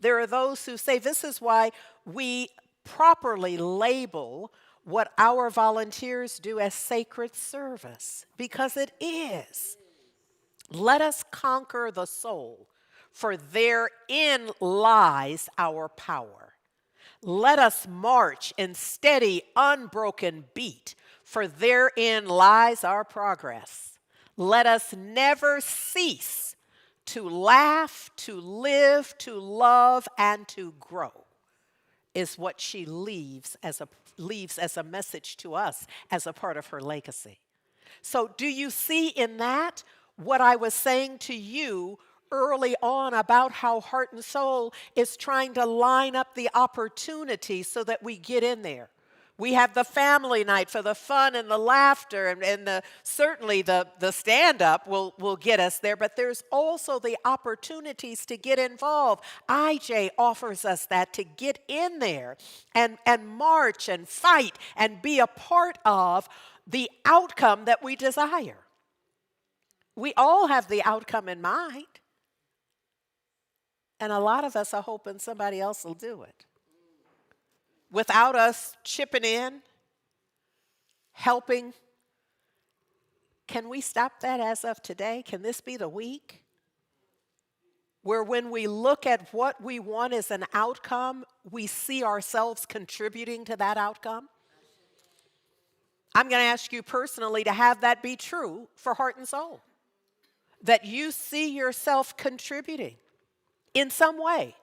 There are those who say this is why we properly label what our volunteers do as sacred service, because it is. Let us conquer the soul, for therein lies our power. Let us march in steady, unbroken beat, for therein lies our progress. Let us never cease to laugh, to live, to love, and to grow, is what she leaves as a message to us as a part of her legacy. So do you see in that what I was saying to you early on about how Heart and Soul is trying to line up the opportunity so that we get in there? We have the family night for the fun and the laughter, and certainly the stand-up will get us there, but there's also the opportunities to get involved. IJ offers us that, to get in there and march and fight and be a part of the outcome that we desire. We all have the outcome in mind, and a lot of us are hoping somebody else will do it without us chipping in, helping. Can we stop that as of today? Can this be the week where when we look at what we want as an outcome, we see ourselves contributing to that outcome? I'm going to ask you personally to have that be true for Heart and Soul, that you see yourself contributing in some way,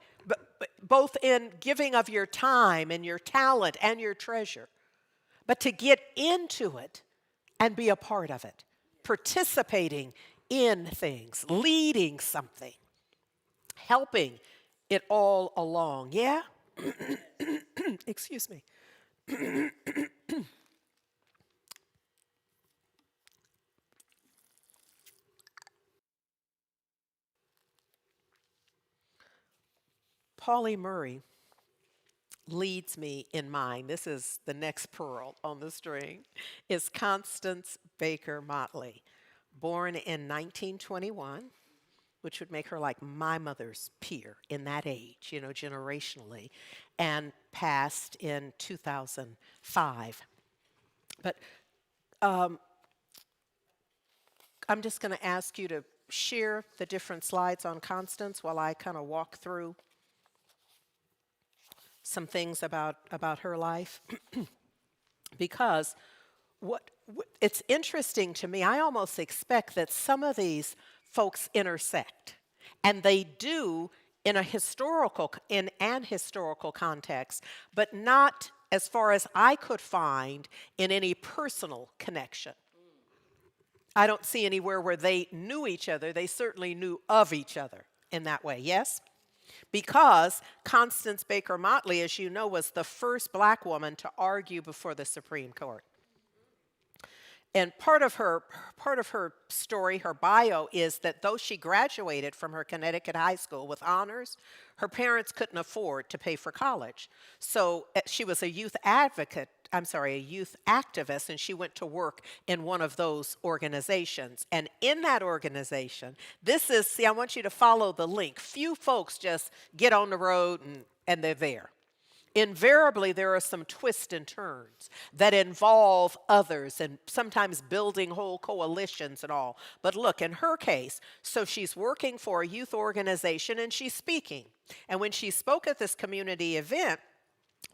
both in giving of your time and your talent and your treasure, but to get into it and be a part of it, participating in things, leading something, helping it all along. Yeah? Excuse me. Pauli Murray leads me in mind. This is the next pearl on the string, is Constance Baker Motley, born in 1921, which would make her like my mother's peer in that age, generationally, and passed in 2005. But I'm just going to ask you to share the different slides on Constance while I kind of walk through some things about her life. Because it's interesting to me, I almost expect that some of these folks intersect, and they do in an historical context, but not as far as I could find in any personal connection. I don't see anywhere where they knew each other. They certainly knew of each other in that way, yes? Because Constance Baker Motley, as you know, was the first black woman to argue before the Supreme Court. And part of her story, her bio, is that though she graduated from her Connecticut high school with honors, her parents couldn't afford to pay for college. So she was a youth activist, and she went to work in one of those organizations. And in that organization, I want you to follow the link. Few folks just get on the road and they're there. Invariably, there are some twists and turns that involve others and sometimes building whole coalitions and all. But look, in her case, so she's working for a youth organization and she's speaking. And when she spoke at this community event,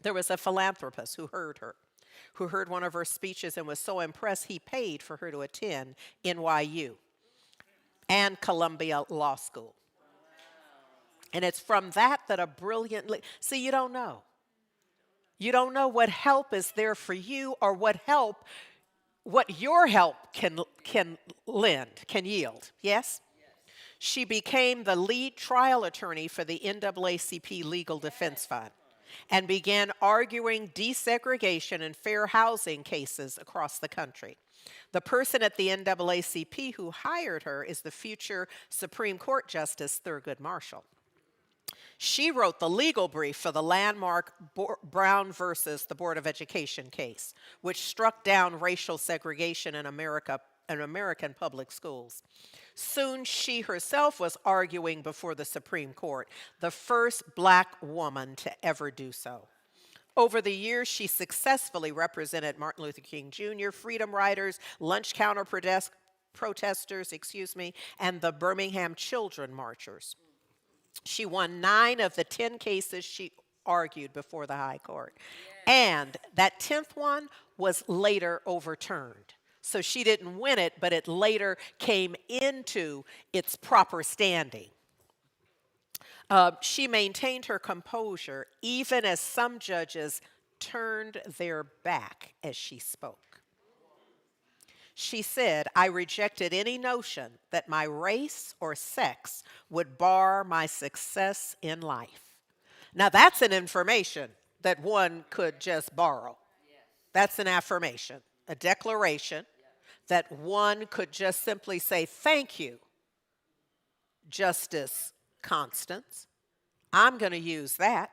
there was a philanthropist who heard one of her speeches and was so impressed he paid for her to attend NYU and Columbia Law School. And it's from that a brilliant, see, you don't know. You don't know what help is there for you or what your help can yield. Yes? She became the lead trial attorney for the NAACP Legal Defense Fund and began arguing desegregation and fair housing cases across the country. The person at the NAACP who hired her is the future Supreme Court Justice Thurgood Marshall. She wrote the legal brief for the landmark Brown versus the Board of Education case, which struck down racial segregation in American public schools. Soon she herself was arguing before the Supreme Court, the first black woman to ever do so. Over the years, she successfully represented Martin Luther King Jr., freedom riders, lunch counter protesters, and the Birmingham children marchers. She won 9 of the 10 cases she argued before the High Court. And that 10th one was later overturned. So she didn't win it, but it later came into its proper standing. She maintained her composure even as some judges turned their back as she spoke. She said, "I rejected any notion that my race or sex would bar my success in life." Now that's an information that one could just borrow. That's an affirmation, a declaration that one could just simply say, "Thank you, Justice Constance. I'm going to use that.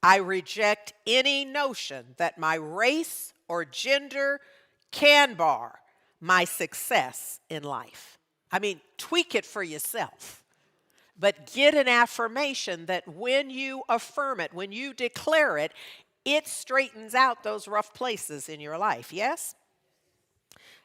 I reject any notion that my race or gender can bar my success in life." I mean, tweak it for yourself. But get an affirmation that when you affirm it, when you declare it, it straightens out those rough places in your life, yes?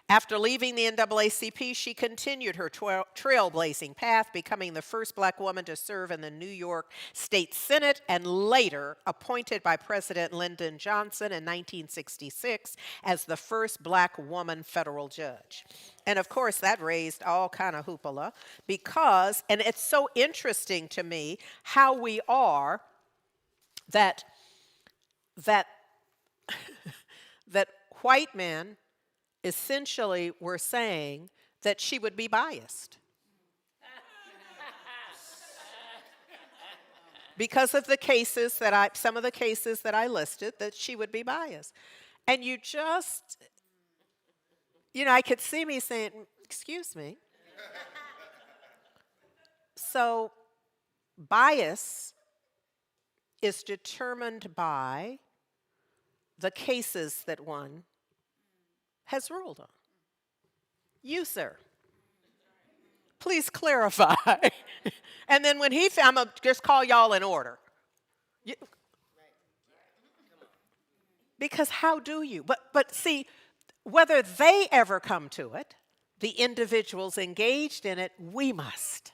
After leaving the NAACP, she continued her trailblazing path, becoming the first black woman to serve in the New York State Senate and later appointed by President Lyndon Johnson in 1966 as the first black woman federal judge. And of course, that raised all kind of hoopla because, and it's so interesting to me how we are that white men essentially were saying that she would be biased. Because of the cases that some of the cases that I listed, that she would be biased. And you just, I could see me saying, "Excuse me." So bias is determined by the cases that one has ruled on. You, sir, please clarify. And then when I'm going to just call y'all in order. Because how do you? But see, whether they ever come to it, the individuals engaged in it, we must.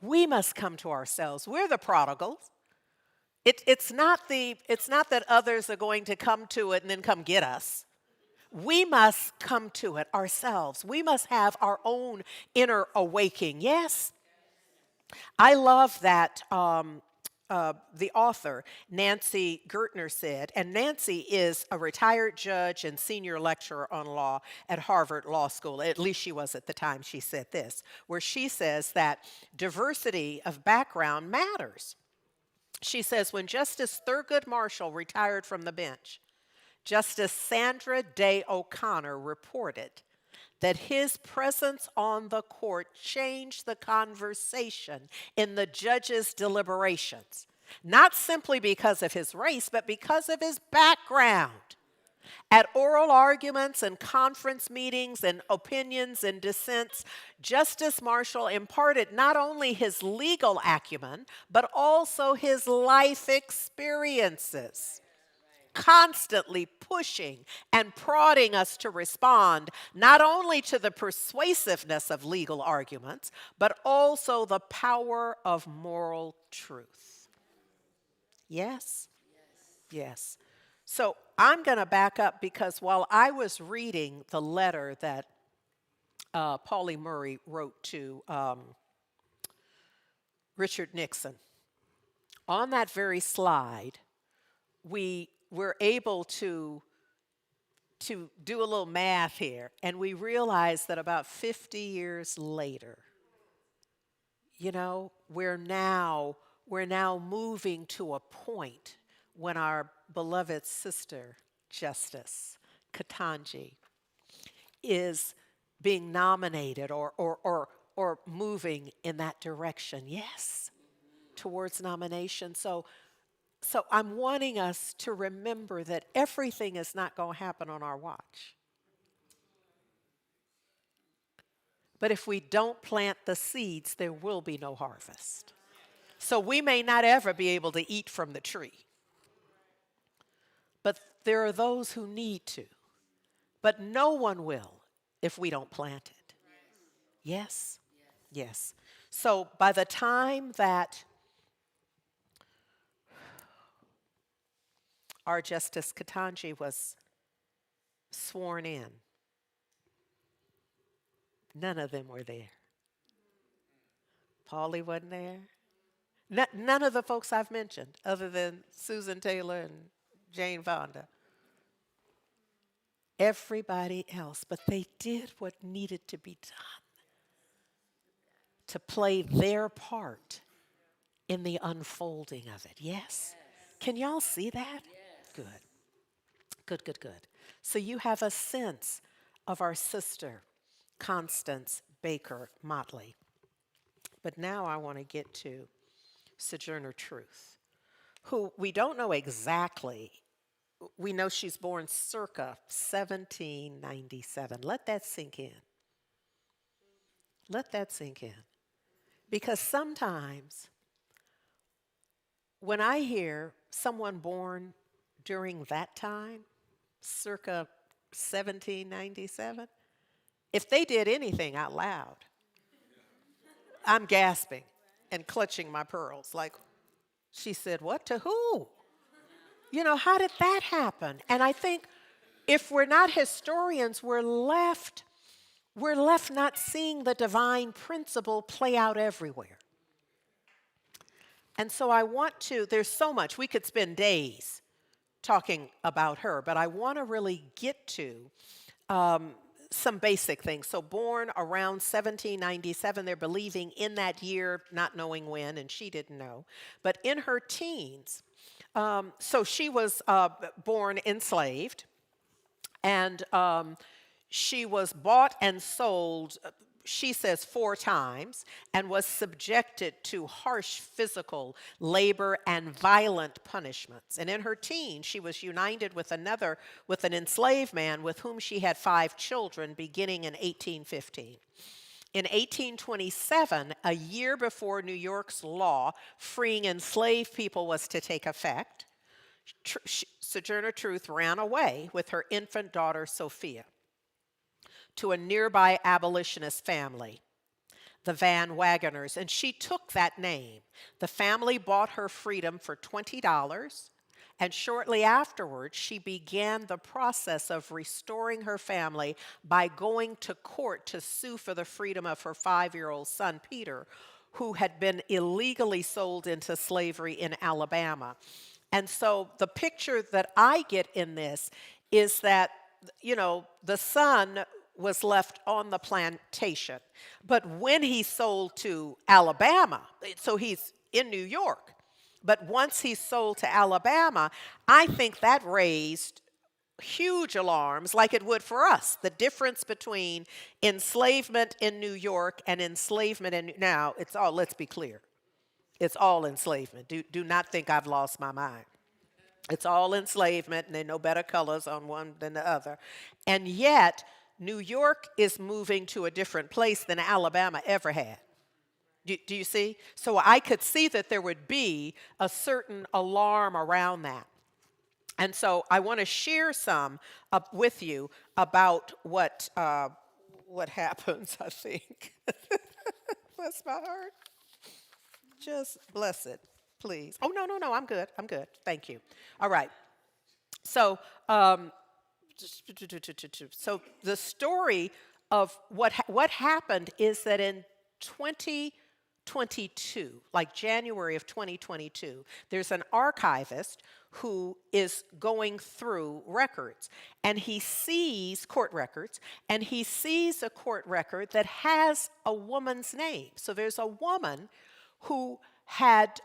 We must come to ourselves. We're the prodigals. It's not that others are going to come to it and then come get us. We must come to it ourselves. We must have our own inner awakening. Yes? I love that the author, Nancy Gertner, said, and Nancy is a retired judge and senior lecturer on law at Harvard Law School. At least she was at the time she said this, where she says that diversity of background matters. She says, when Justice Thurgood Marshall retired from the bench, Justice Sandra Day O'Connor reported that his presence on the court changed the conversation in the judge's deliberations, not simply because of his race, but because of his background. At oral arguments and conference meetings and opinions and dissents, Justice Marshall imparted not only his legal acumen, but also his life experiences, constantly pushing and prodding us to respond not only to the persuasiveness of legal arguments, but also the power of moral truth. Yes? Yes. So I'm going to back up because while I was reading the letter that Pauli Murray wrote to Richard Nixon, on that very slide, we were able to do a little math here, and we realized that about 50 years later, we're now moving to a point when our beloved sister, Justice Ketanji, is being nominated or moving in that direction. Yes, towards nomination. So I'm wanting us to remember that everything is not going to happen on our watch. But if we don't plant the seeds, there will be no harvest. So we may not ever be able to eat from the tree. But there are those who need to. But no one will if we don't plant it. Yes? Yes. So by the time that our Justice Katanji was sworn in, none of them were there. Pauli wasn't there. None of the folks I've mentioned, other than Susan Taylor and Jane Fonda. Everybody else, but they did what needed to be done to play their part in the unfolding of it. Yes? Can y'all see that? Good. Good, good, good. So you have a sense of our sister, Constance Baker Motley. But now I want to get to Sojourner Truth, who we don't know exactly. We know she's born circa 1797. Let that sink in. Let that sink in. Because sometimes when I hear someone born during that time, circa 1797, if they did anything out loud, I'm gasping and clutching my pearls. Like, she said, what to who? You know, how did that happen? And I think if we're not historians, we're left not seeing the divine principle play out everywhere. And so I want to, there's so much, we could spend days talking about her, but I want to really get to some basic things. So born around 1797, they're believing in that year, not knowing when, and she didn't know. But in her teens, so she was born enslaved, and she was bought and sold, she says 4 times, and was subjected to harsh physical labor and violent punishments. And in her teens, she was united with an enslaved man with whom she had 5 children beginning in 1815. In 1827, a year before New York's law freeing enslaved people was to take effect, Sojourner Truth ran away with her infant daughter, Sophia, to a nearby abolitionist family, the Van Wagoners, and she took that name. The family bought her freedom for $20, and shortly afterwards, she began the process of restoring her family by going to court to sue for the freedom of her 5-year-old son, Peter, who had been illegally sold into slavery in Alabama. And so the picture that I get in this is that, you know, the son was left on the plantation. But when he sold to Alabama, so he's in New York, but once he sold to Alabama, I think that raised huge alarms like it would for us. The difference between enslavement in New York and enslavement in, now, it's all, let's be clear, it's all enslavement. Do not think I've lost my mind. It's all enslavement, and there are no better colors on one than the other. And yet, New York is moving to a different place than Alabama ever had. Do you see? So I could see that there would be a certain alarm around that. And so I want to share some with you about what happens, I think. Bless my heart. Just bless it, please. Oh, no, I'm good. Thank you. All right. So, so the story of what happened is that in 2022, like January of 2022, there's an archivist who is going through records, and he sees court records, and he sees a court record that has a woman's name. So there's a woman who had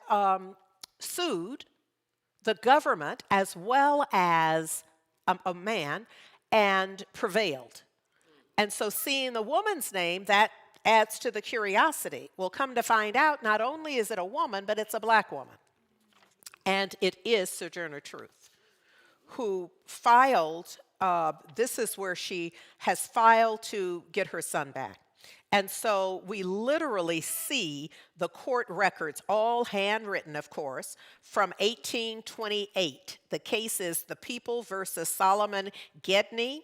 sued the government as well as a man and prevailed. And so seeing the woman's name, that adds to the curiosity. We'll come to find out not only is it a woman, but it's a black woman. And it is Sojourner Truth, who filed, this is where she has filed to get her son back. And so we literally see the court records, all handwritten, of course, from 1828. The case is the People versus Solomon Gedney,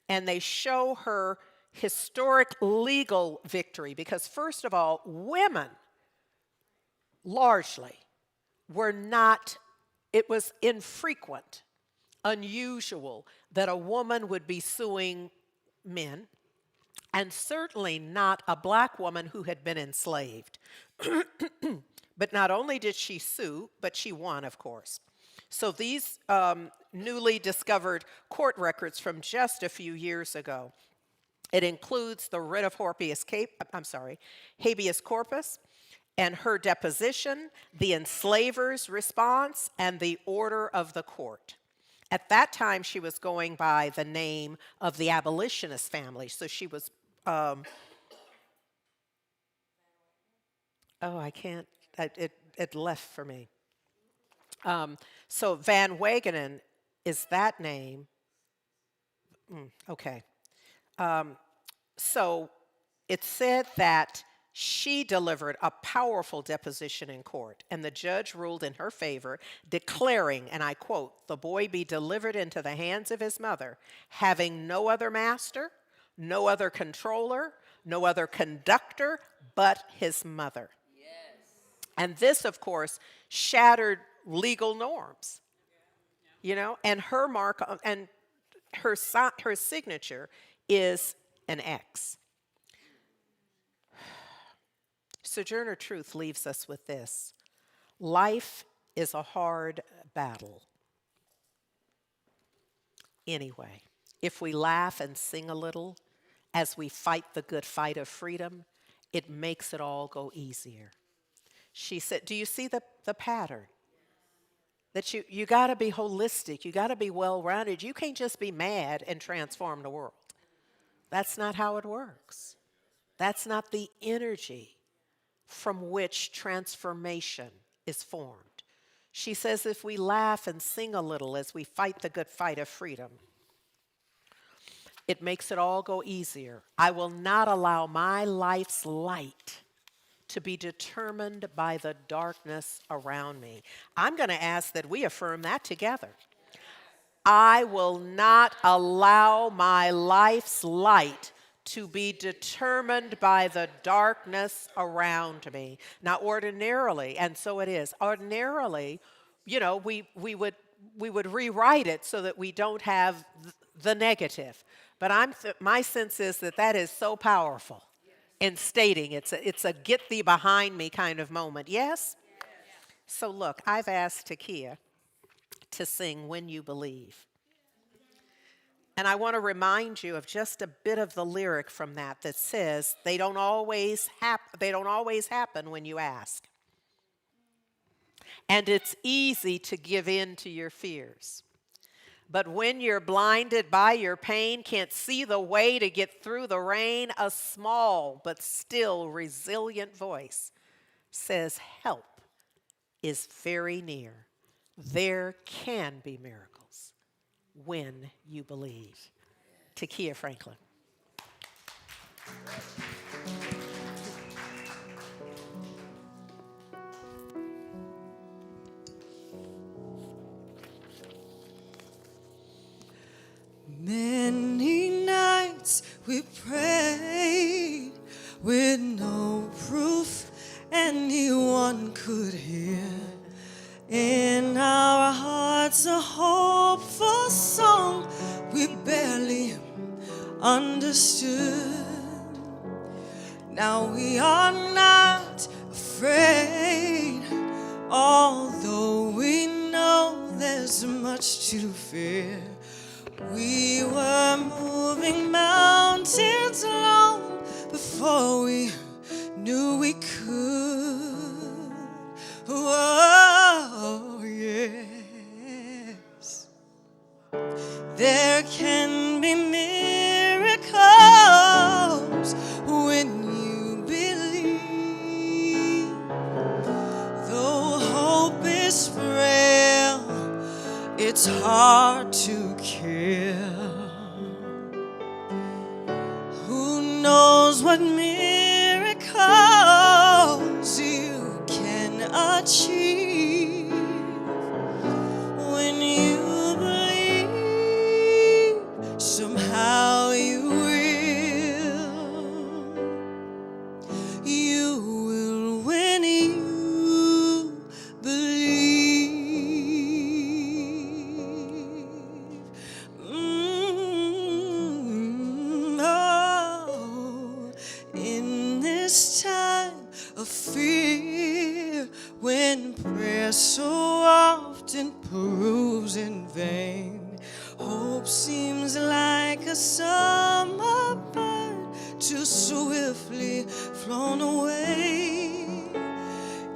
and they show her historic legal victory because, first of all, women largely were not, it was infrequent, unusual that a woman would be suing men, and certainly not a black woman who had been enslaved. But not only did she sue, but she won, of course. So these newly discovered court records from just a few years ago, it includes the writ of habeas corpus, and her deposition, the enslaver's response, and the order of the court. At that time, she was going by the name of the abolitionist family. So she was, it left for me. So Van Wagenen is that name. Okay. So it said that she delivered a powerful deposition in court, and the judge ruled in her favor, declaring, and I quote, "The boy be delivered into the hands of his mother, having no other master, no other controller, no other conductor but his mother." Yes. And this, of course, shattered legal norms, you know, and her mark and her signature is an X. Sojourner Truth leaves us with this: life is a hard battle. Anyway, if we laugh and sing a little as we fight the good fight of freedom, it makes it all go easier. She said, do you see the pattern? That you got to be holistic. You got to be well-rounded. You can't just be mad and transform the world. That's not how it works. That's not the energy from which transformation is formed. She says if we laugh and sing a little as we fight the good fight of freedom, it makes it all go easier. I will not allow my life's light to be determined by the darkness around me. I'm going to ask that we affirm that together. I will not allow my life's light to be determined by the darkness around me. Now, ordinarily, and so it is, ordinarily, you know, we would rewrite it so that we don't have the negative. But my sense is that is so powerful in stating it's a get thee behind me kind of moment. Yes? So look, I've asked Takia to sing When You Believe. And I want to remind you of just a bit of the lyric from that says, they don't always happen when you ask. And it's easy to give in to your fears. But when you're blinded by your pain, can't see the way to get through the rain, a small but still resilient voice says, help is very near. There can be miracles when you believe. Takia Franklin. Many nights we prayed with no proof anyone could hear. In our hearts a hopeful song we barely understood. Now we are not afraid, although we know there's much to fear. We were moving mountains long before we knew we could. Oh, yes. There can be miracles when knows what miracles you can achieve when you believe somehow you will when you believe. Oh, in this time of fear, when prayer so often proves in vain, hope seems like a summer bird too swiftly flown away.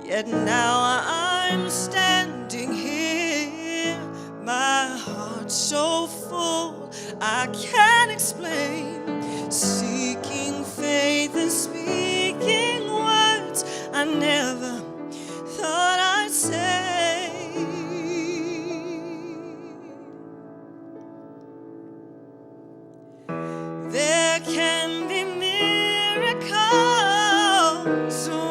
Yet now I'm standing here, my heart so full I can't explain, seeking faith and speaking words I never thought I'd say. There can be miracles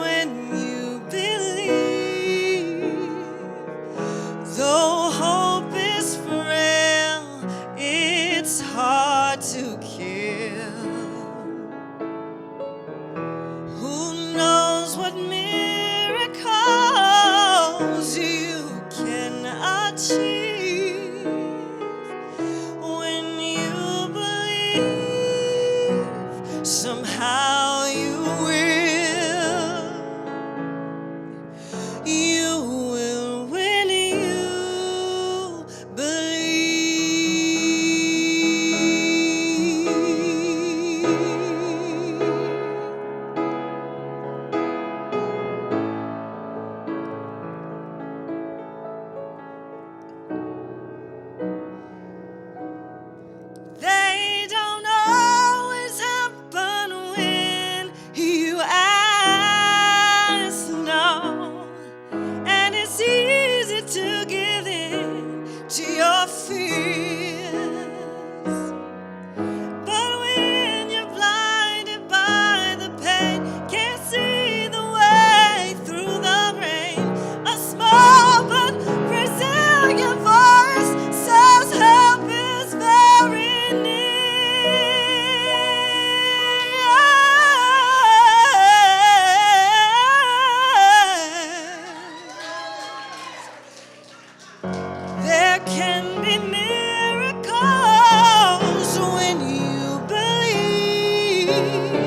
when you believe. Though hope is frail, it's hard to kill. Who knows what miracles you can achieve when you believe somehow you will when you believe. They don't always happen when you ask, no. And it's easy to give in to your fears. But when you're blinded by the pain, can't see the way through the rain, a small but resilient voice says help is very near. There can be miracles when you believe.